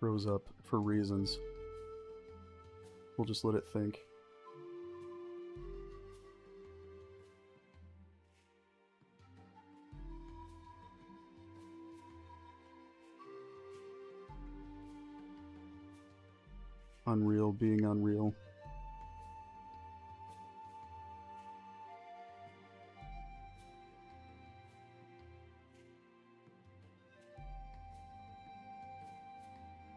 Rose up for reasons. We'll just let it think. Unreal being unreal.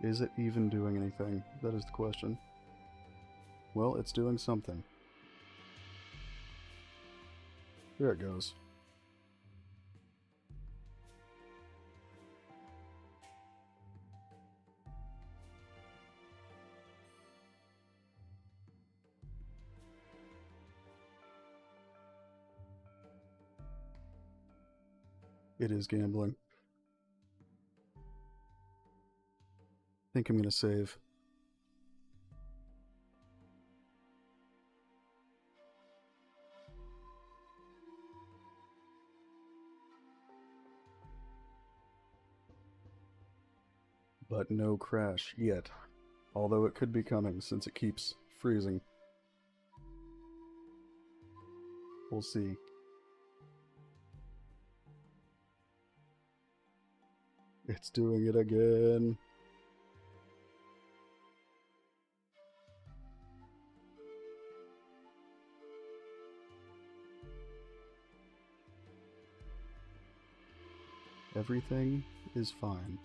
Is it even doing anything? That is the question. Well, it's doing something. There it goes. It is gambling. I think I'm gonna save. But no crash yet. Although it could be coming since it keeps freezing. We'll see. It's doing it again. Everything is fine.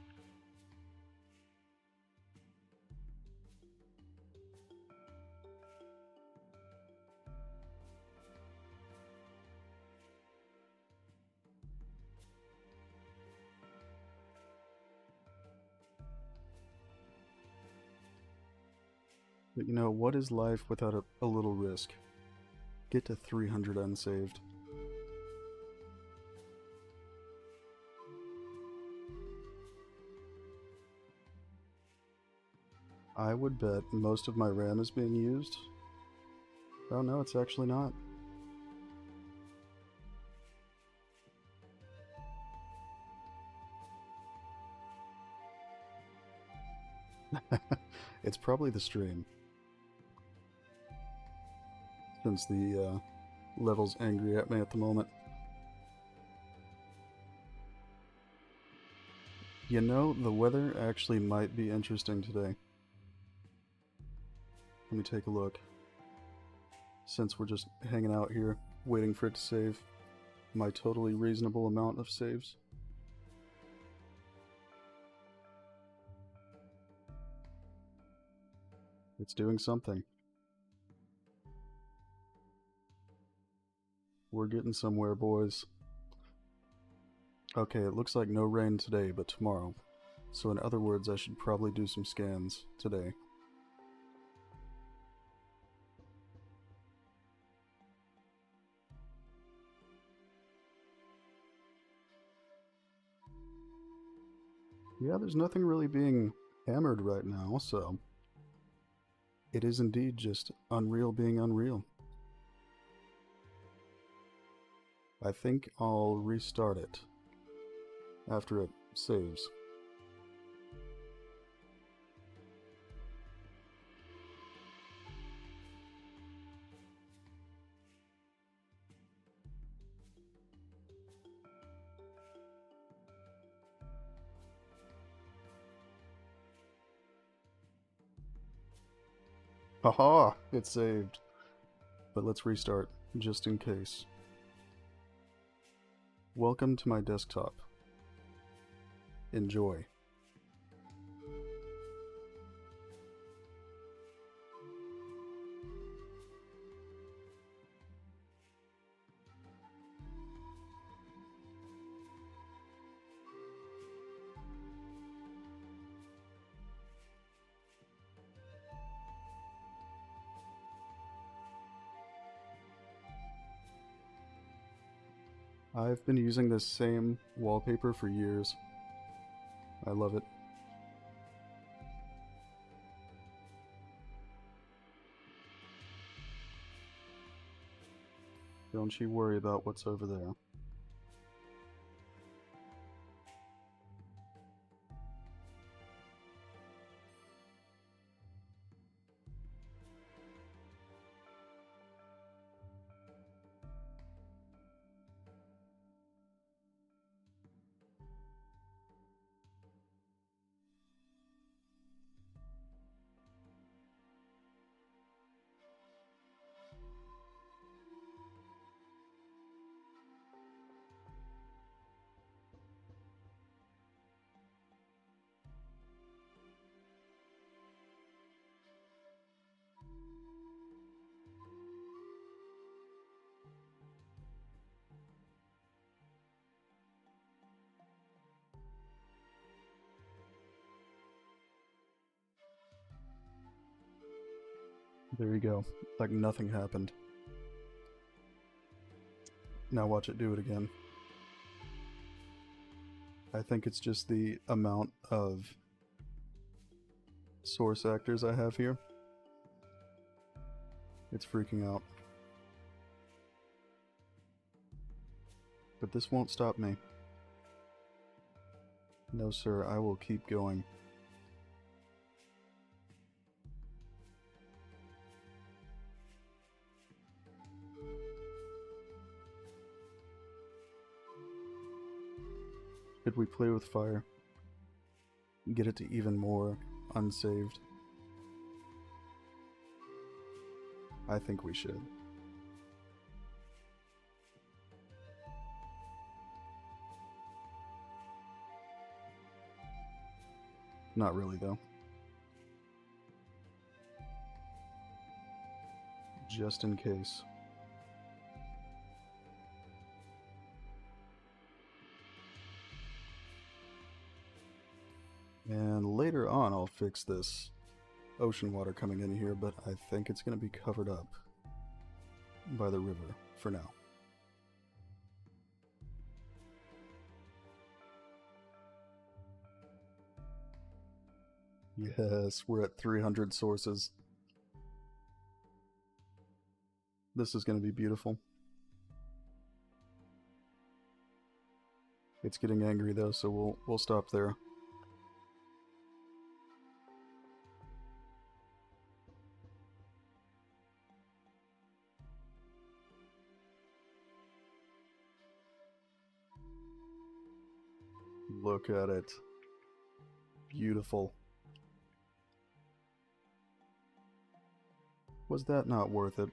But you know, what is life without a little risk? Get to 300 unsaved. I would bet most of my RAM is being used. Oh no, it's actually not. It's probably the stream. Since the level's angry at me at the moment. You know, the weather actually might be interesting today. Let me take a look. Since we're just hanging out here, waiting for it to save my totally reasonable amount of saves. It's doing something. We're getting somewhere, boys. Okay, it looks like no rain today, but tomorrow. So in other words, I should probably do some scans today. Yeah, there's nothing really being hammered right now, so it is indeed just Unreal being unreal. I think I'll restart it after it saves. Haha! It saved. but let's restart, just in case. Welcome to my desktop. Enjoy. I've been using this same wallpaper for years. I love it. Don't you worry about what's over there. There you go. Like nothing happened. Now watch it do it again. I think it's just the amount of source actors I have here. It's freaking out. But this won't stop me. No sir, I will keep going. Should we play with fire? Get it to even more unsaved? I think we should. Not really, though. Just in case. And later on I'll fix this ocean water coming in here, but I think it's going to be covered up by the river for now. Yes, we're at 300 sources. This is going to be beautiful. It's getting angry though, so we'll stop there. Look at it. Beautiful. Was that not worth it?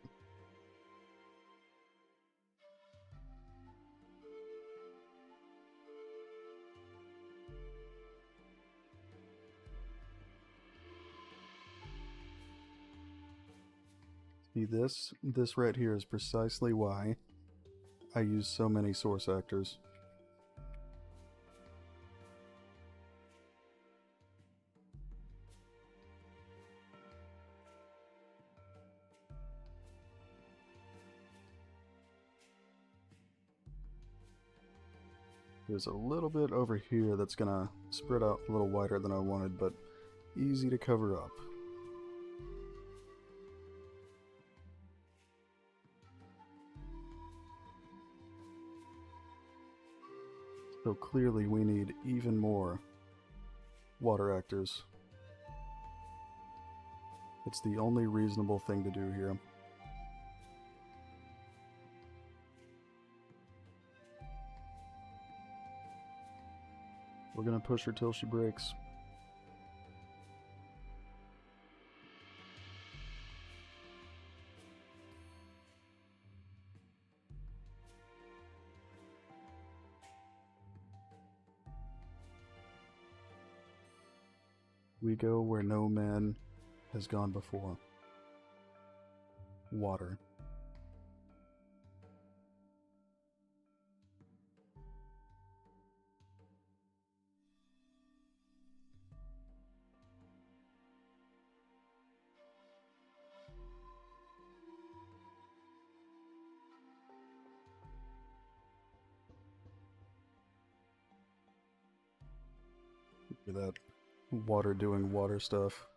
See this? This right here is precisely why I use so many source actors. There's a little bit over here that's gonna spread out a little wider than I wanted, but easy to cover up. So clearly we need even more water actors. It's the only reasonable thing to do here. We're gonna push her till she breaks. We go where no man has gone before. Water. Look at that. Water doing water stuff.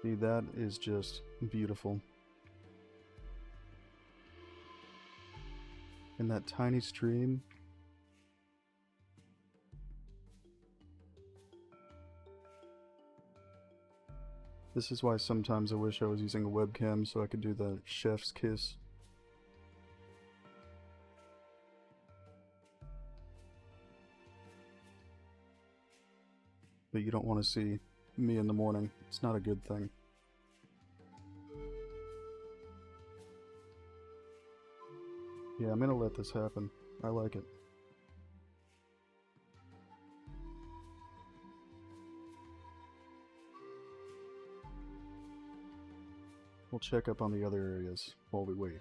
See, that is just beautiful. And that tiny stream. This is why sometimes I wish I was using a webcam so I could do the chef's kiss. But you don't want to see me in the morning. It's not a good thing. Yeah, I'm gonna let this happen. I like it. We'll check up on the other areas while we wait.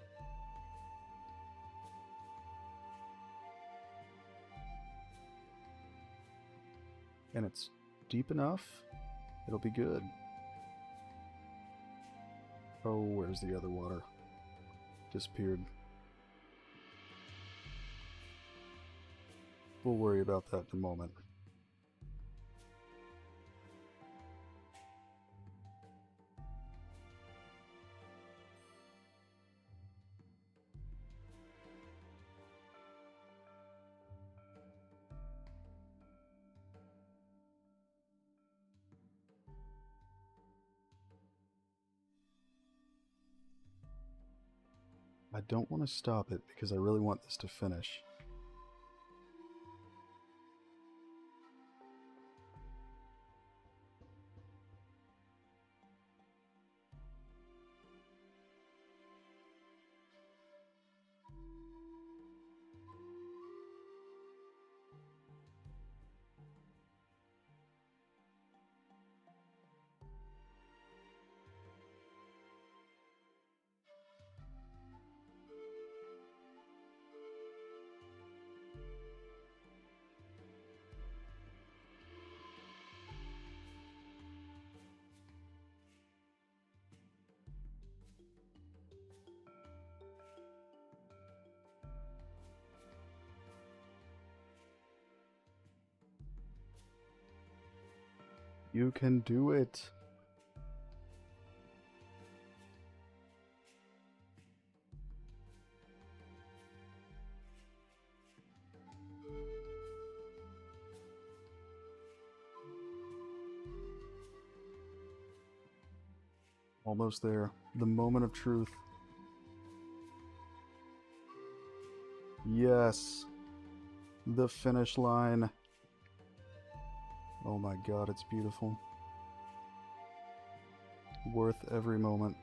And it's deep enough, it'll be good. Oh, where's the other water? Disappeared. We'll worry about that in a moment. I don't want to stop it because I really want this to finish. You can do it! Almost there. The moment of truth. Yes! The finish line. Oh my god, it's beautiful. Worth every moment.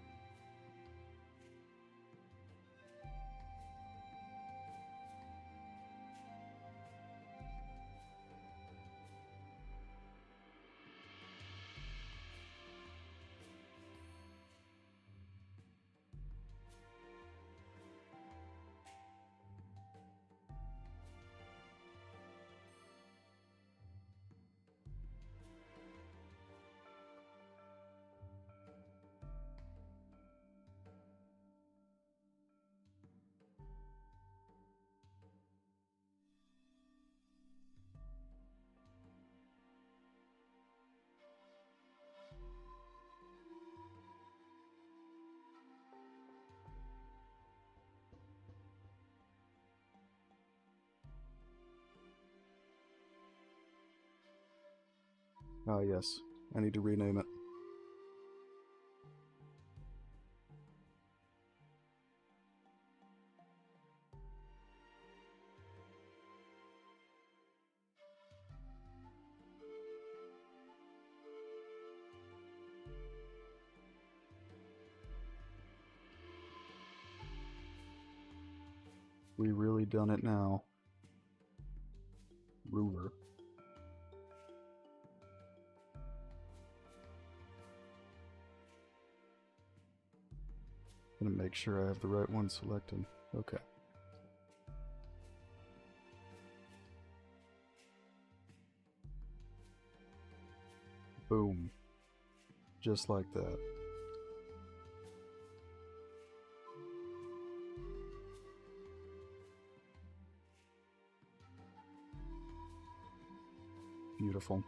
Ah, yes. I need to rename it. we really done it now? Ruler. Gonna make sure I have the right one selected. Okay. Boom. Just like that. Beautiful.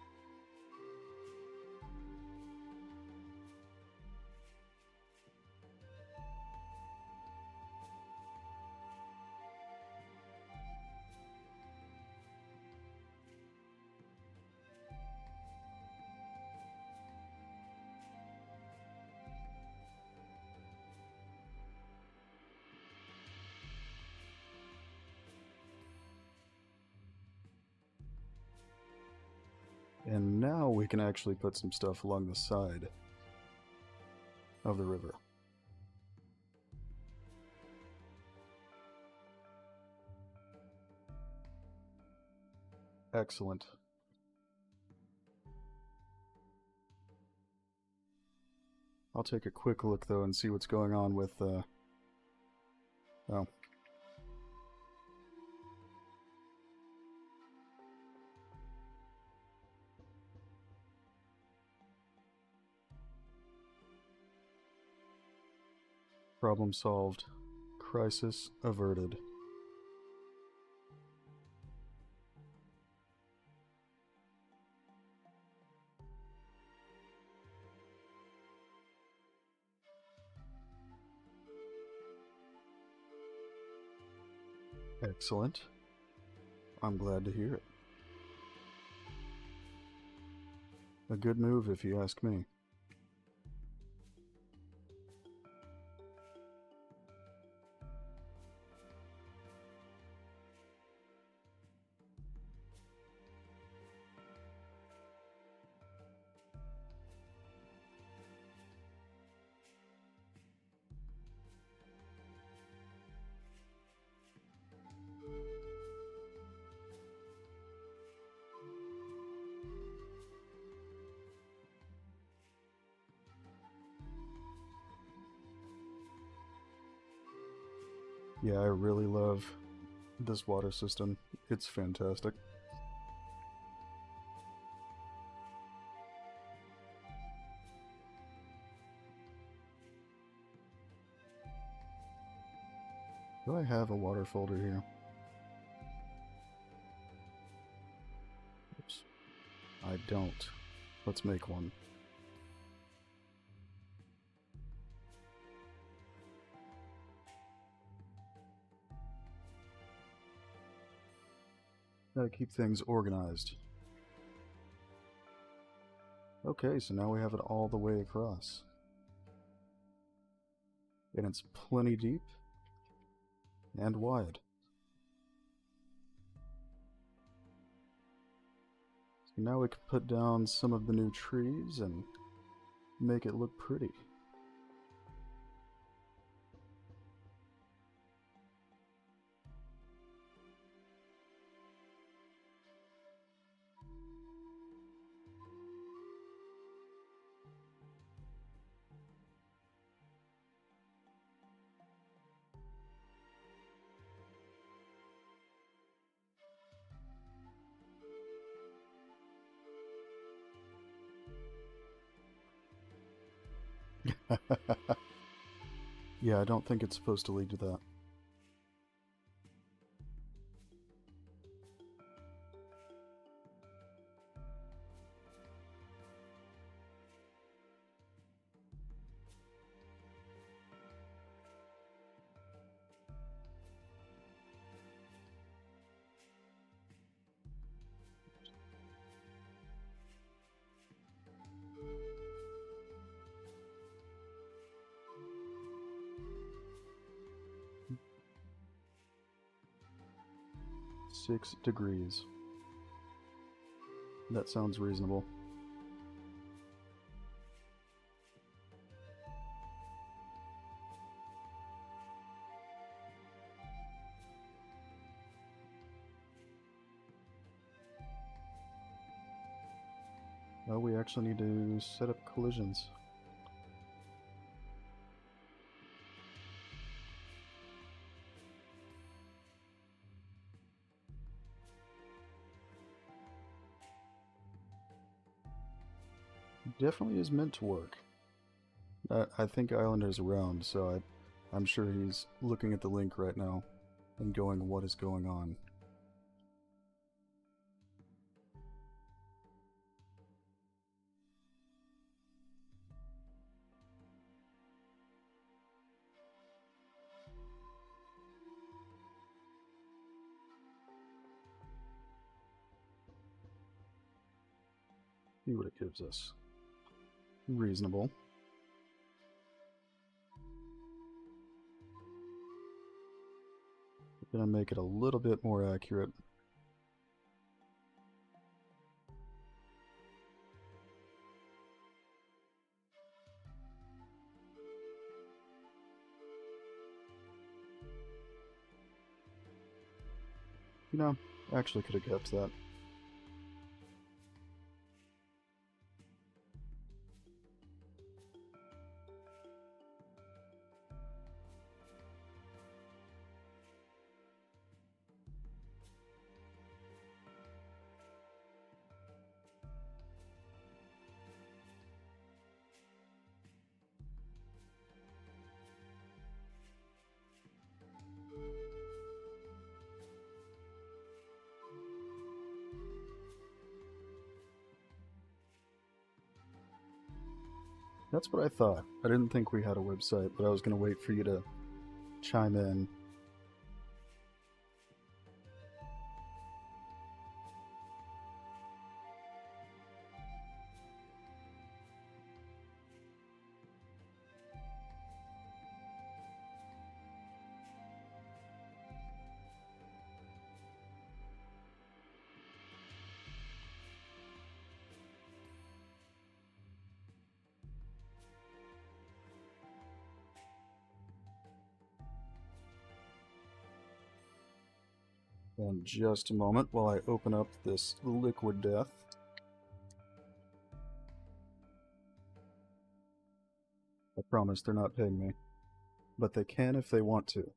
And now we can actually put some stuff along the side of the river. Excellent. I'll take a quick look though and see what's going on with oh. Problem solved. Crisis averted. Excellent. I'm glad to hear it. A good move if you ask me. Yeah, I really love this water system. It's fantastic. Do I have a water folder here? Oops. I don't. Let's make one. Gotta keep things organized. Okay, so now we have it all the way across. And it's plenty deep and wide. So now we can put down some of the new trees and make it look pretty. Yeah, I don't think it's supposed to lead to that. Six degrees. That sounds reasonable. Oh, we actually need to set up collisions. Definitely is meant to work. I think Islander's around, so I'm sure he's looking at the link right now and going, what is going on? See what it gives us. Reasonable. Gonna make it a little bit more accurate. You know, actually could have kept that. That's what I thought. I didn't think we had a website, but I was going to wait for you to chime in. In just a moment while I open up this liquid death. I promise they're not paying me, but they can if they want to.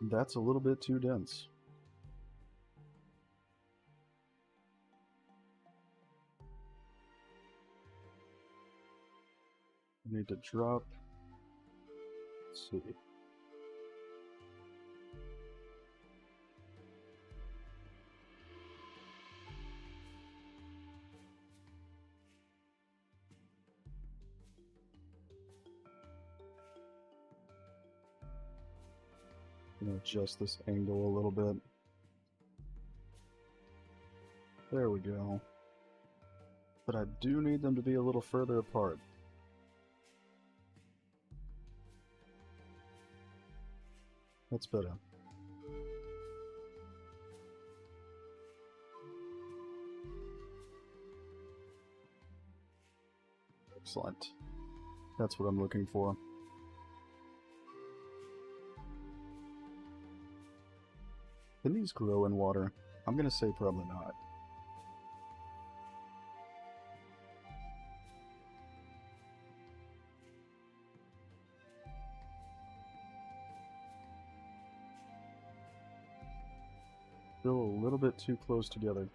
That's a little bit too dense. I need to drop. Let's see. Adjust this angle a little bit. There we go. But I do need them to be a little further apart. That's better. Excellent. That's what I'm looking for. Can these grow in water? I'm gonna say probably not. Still a little bit too close together.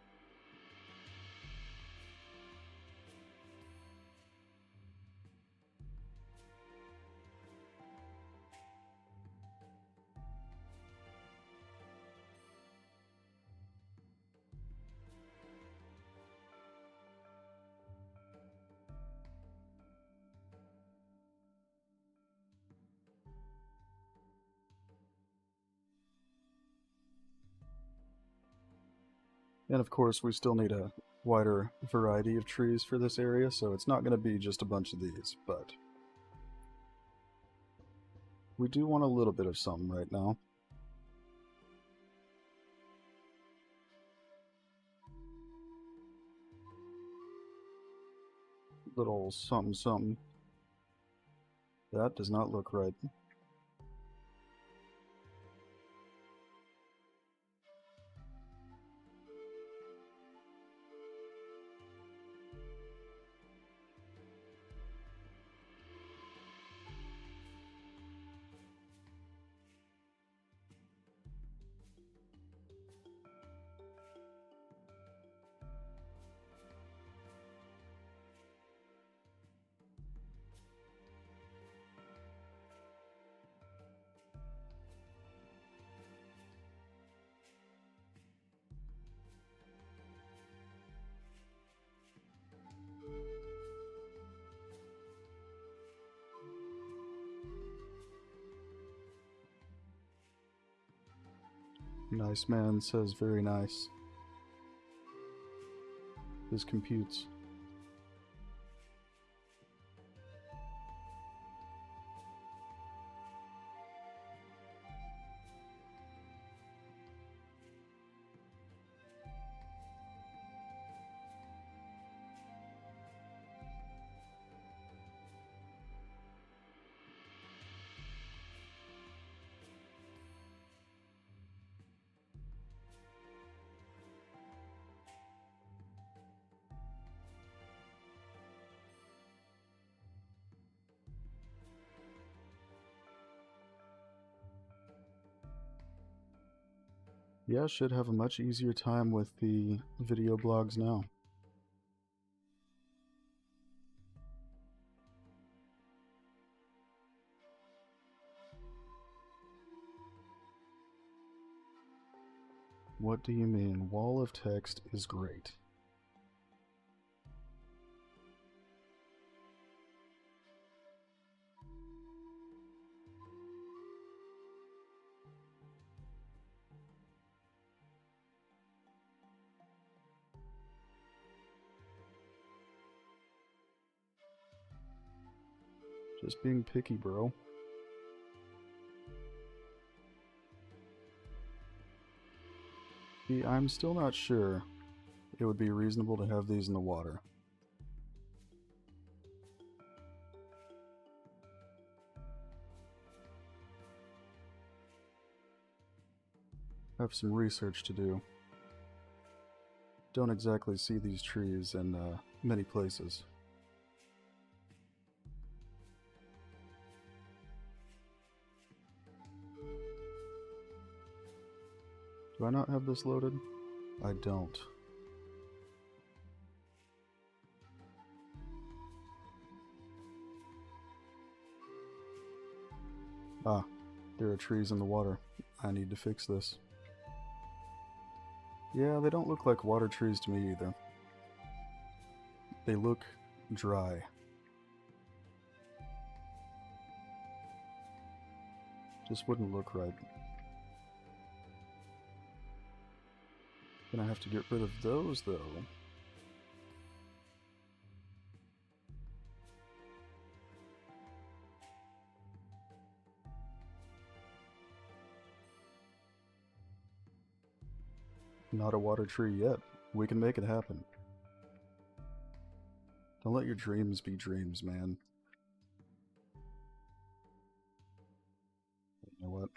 And of course, we still need a wider variety of trees for this area, so it's not going to be just a bunch of these, but we do want a little bit of something right now. little something something. That does not look right. Nice man says very nice. This computes. Yeah, should have a much easier time with the video blogs now. What do you mean? Wall of text is great. Just being picky, bro. See, I'm still not sure it would be reasonable to have these in the water. I have some research to do. Don't exactly see these trees in many places. Do I not have this loaded? I don't. Ah, there are trees in the water. I need to fix this. Yeah, they don't look like water trees to me either. They look dry. Just wouldn't look right. Gonna have to get rid of those, though. Not a water tree yet. We can make it happen. Don't let your dreams be dreams, man. You know what?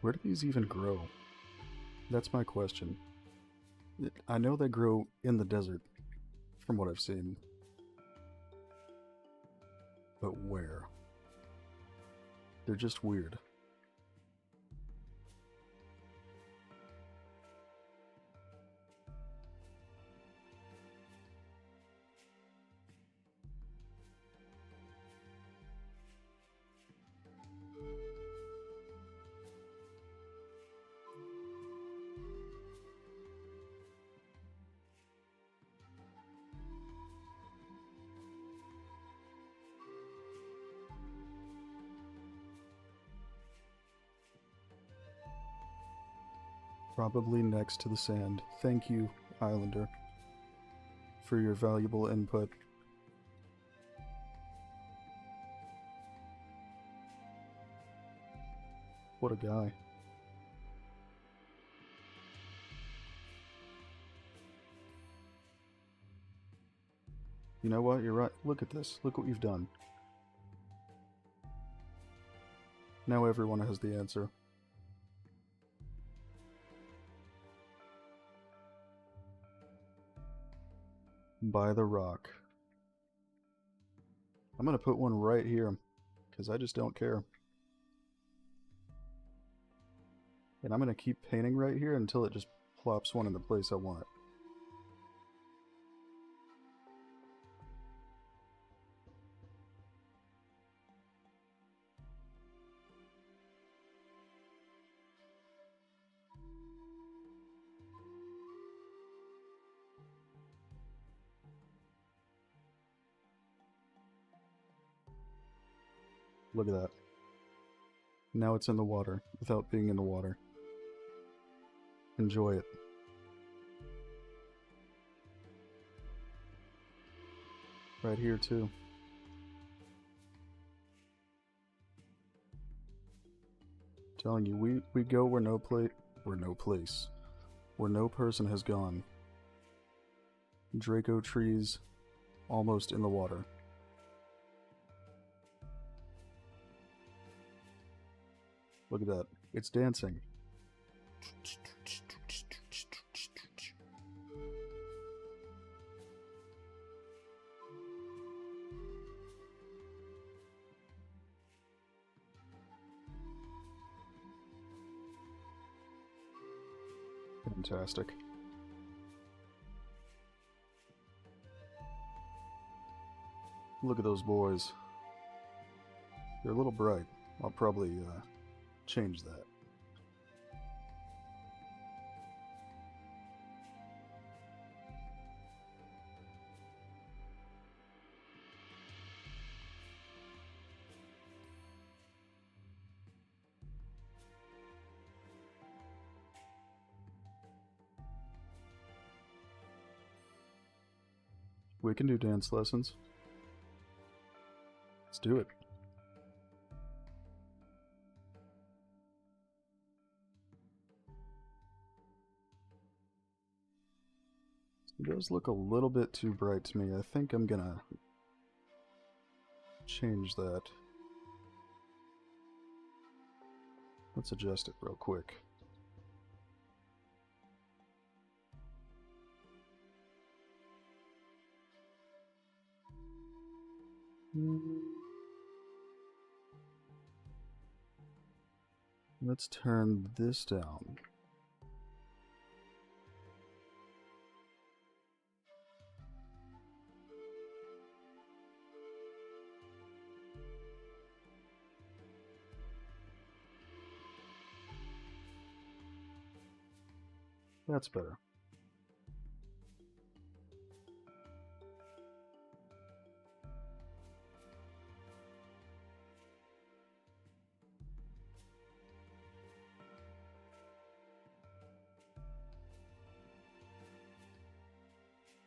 Where do these even grow? That's my question. I know they grow in the desert, from what I've seen. But where? They're just weird. Probably next to the sand. Thank you, Islander, for your valuable input. What a guy. You know what? You're right. Look at this. Look what you've done. Now everyone has the answer. By the rock. I'm gonna put one right here, because I just don't care. And I'm gonna keep painting right here until it just plops one in the place I want it. Look at that. Now it's in the water, without being in the water. Enjoy it. Right here, too. Telling you, we go where no place, where no person has gone. Draco trees, almost in the water. Look at that. It's dancing. Fantastic. Look at those boys. They're a little bright. I'll probably change that. We can do dance lessons. Let's do it. It does look a little bit too bright to me. I think I'm gonna change that. Let's adjust it real quick. Let's turn this down. That's better.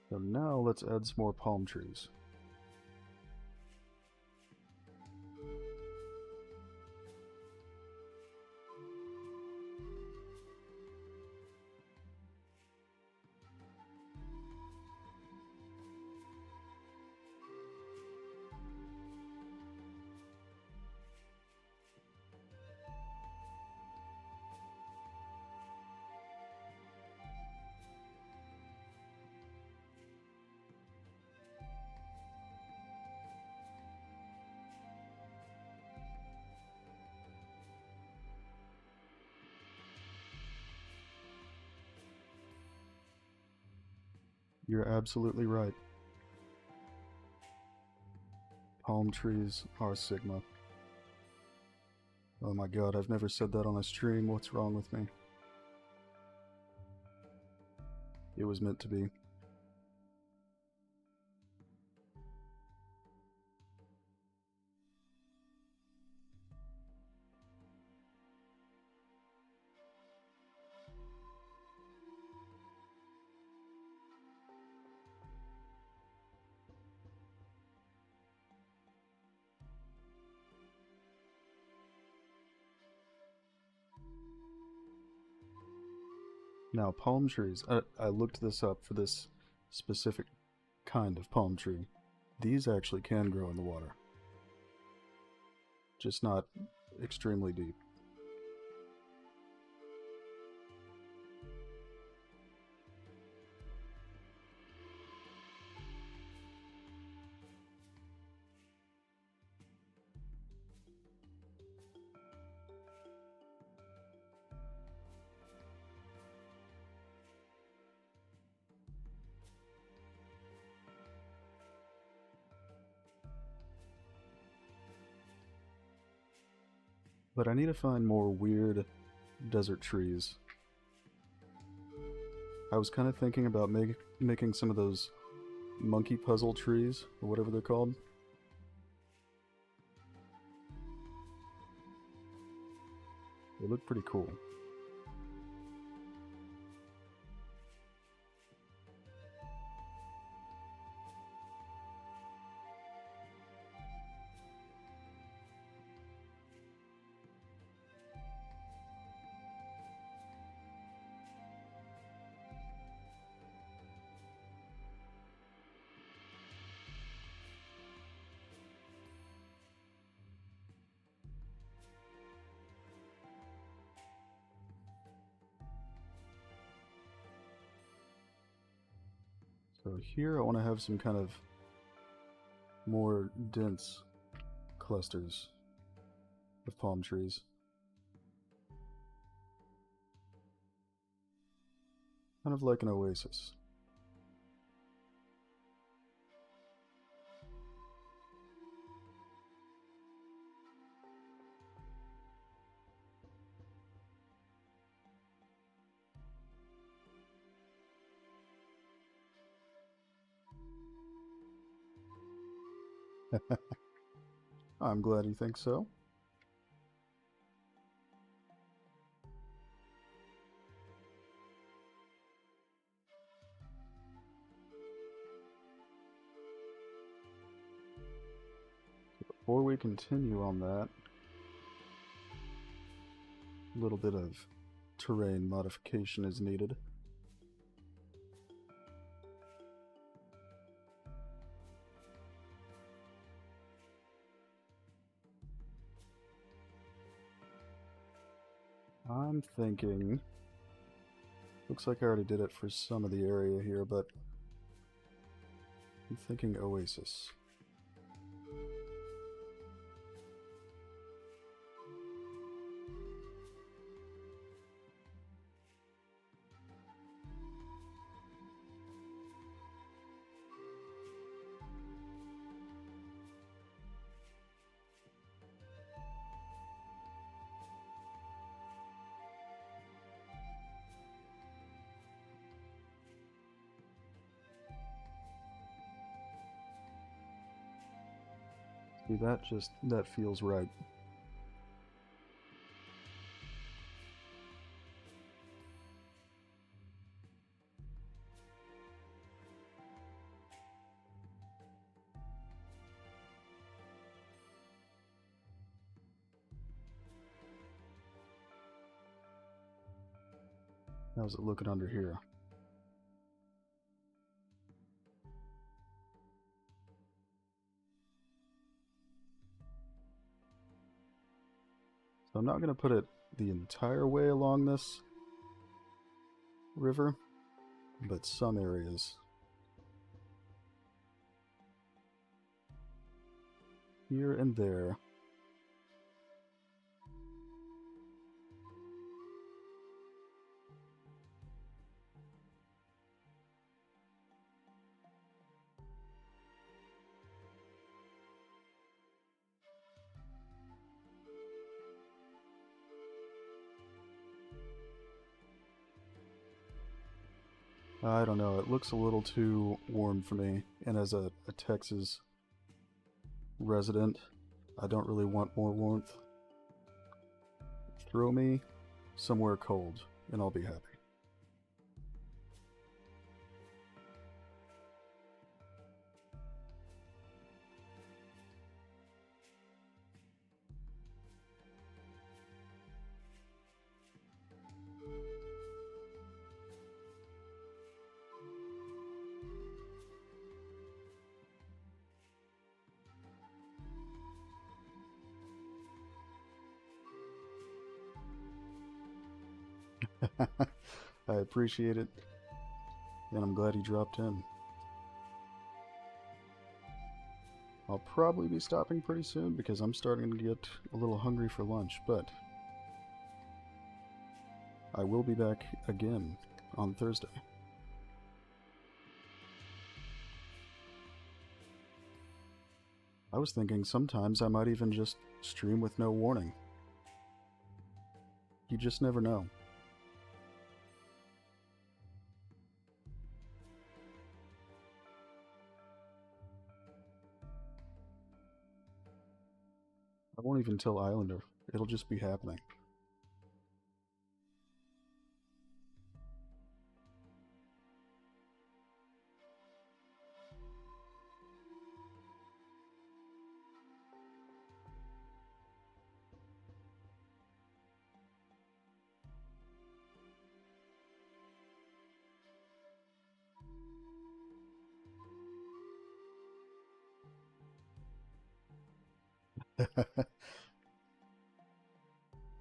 So now let's add some more palm trees. You're absolutely right. Palm trees are Sigma. Oh my god, I've never said that on a stream. What's wrong with me? It was meant to be. Now, palm trees, I looked this up for this specific kind of palm tree. These actually can grow in the water, just not extremely deep. But I need to find more weird desert trees. I was kind of thinking about making some of those monkey puzzle trees, or whatever they're called. They look pretty cool. So here I want to have some kind of more dense clusters of palm trees. Kind of like an oasis. I'm glad you think so. Before we continue on that, a little bit of terrain modification is needed. I'm thinking, looks like I already did it for some of the area here, but I'm thinking oasis. See, that feels right. How's it looking under here? So I'm not going to put it the entire way along this river, but some areas. Here and there. I don't know, it looks a little too warm for me, and as a Texas resident, I don't really want more warmth. Throw me somewhere cold, and I'll be happy. I appreciate it, and I'm glad he dropped in. I'll probably be stopping pretty soon because I'm starting to get a little hungry for lunch, but I will be back again on Thursday. I was thinking sometimes I might even just stream with no warning. You just never know. I won't even tell Islander. It'll just be happening.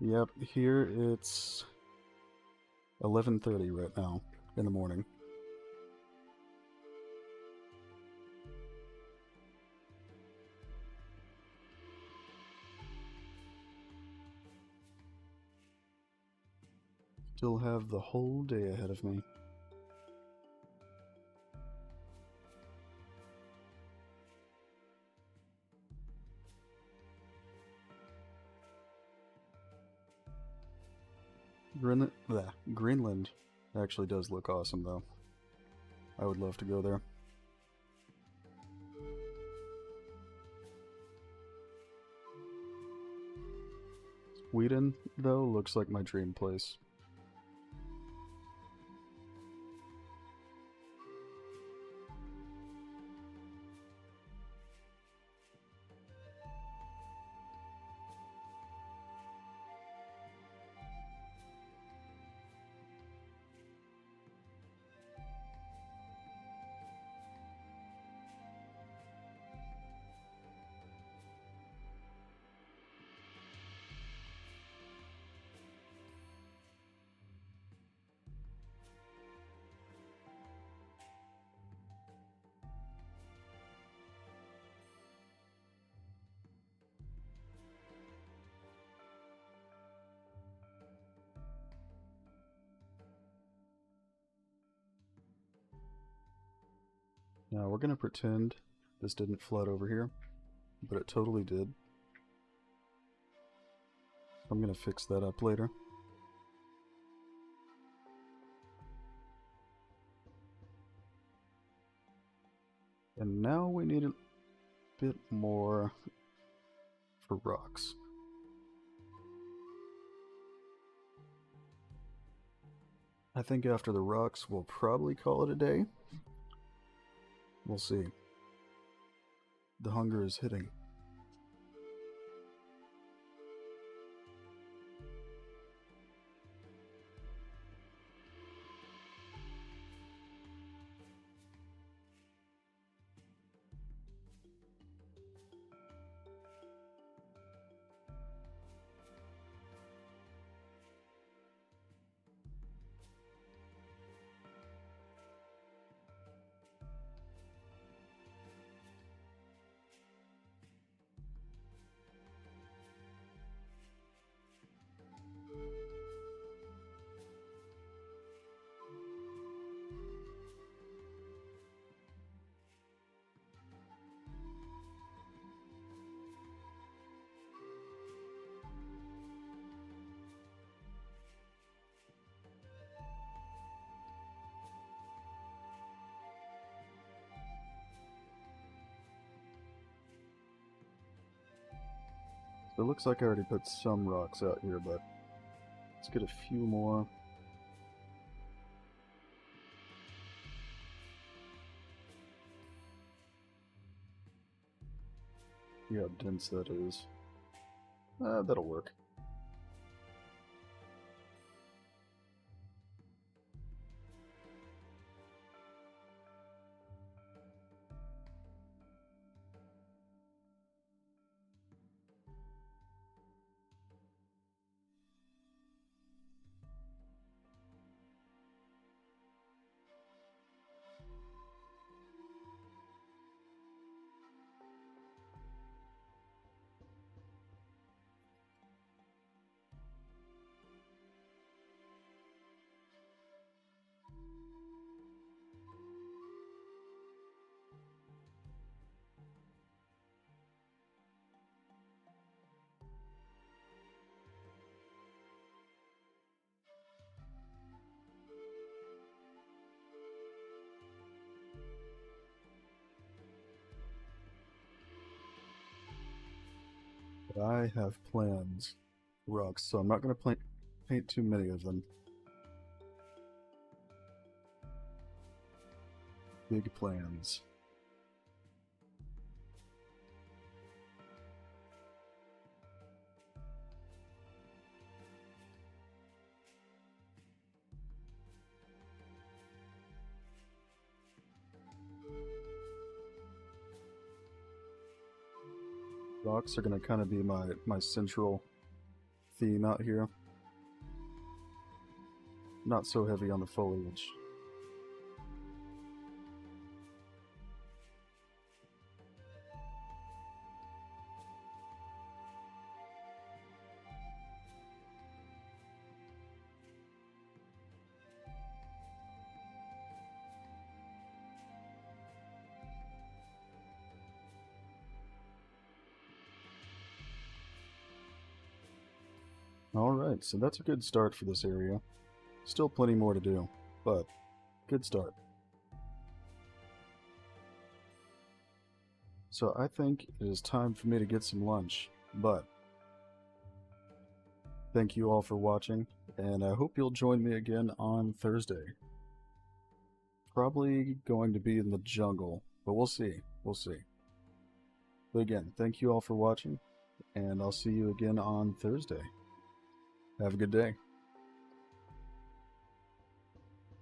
Yep, here it's 11:30 right now in the morning. Still have the whole day ahead of me. Greenland actually does look awesome, though. I would love to go there. Sweden, though, looks like my dream place. Now we're gonna pretend this didn't flood over here, but it totally did. I'm gonna fix that up later. And now we need a bit more for rocks. I think after the rocks, we'll probably call it a day. We'll see. The hunger is hitting. So it looks like I already put some rocks out here, but let's get a few more. See how dense that is. That'll work. I have plans, rocks, so I'm not going to paint too many of them. Big plans. Rocks are going to kind of be my central theme out here. Not so heavy on the foliage. Alright, so that's a good start for this area. Still plenty more to do, but good start. So I think it is time for me to get some lunch, but thank you all for watching, and I hope you'll join me again on Thursday. Probably going to be in the jungle, but we'll see. We'll see. But again, thank you all for watching, and I'll see you again on Thursday. Have a good day.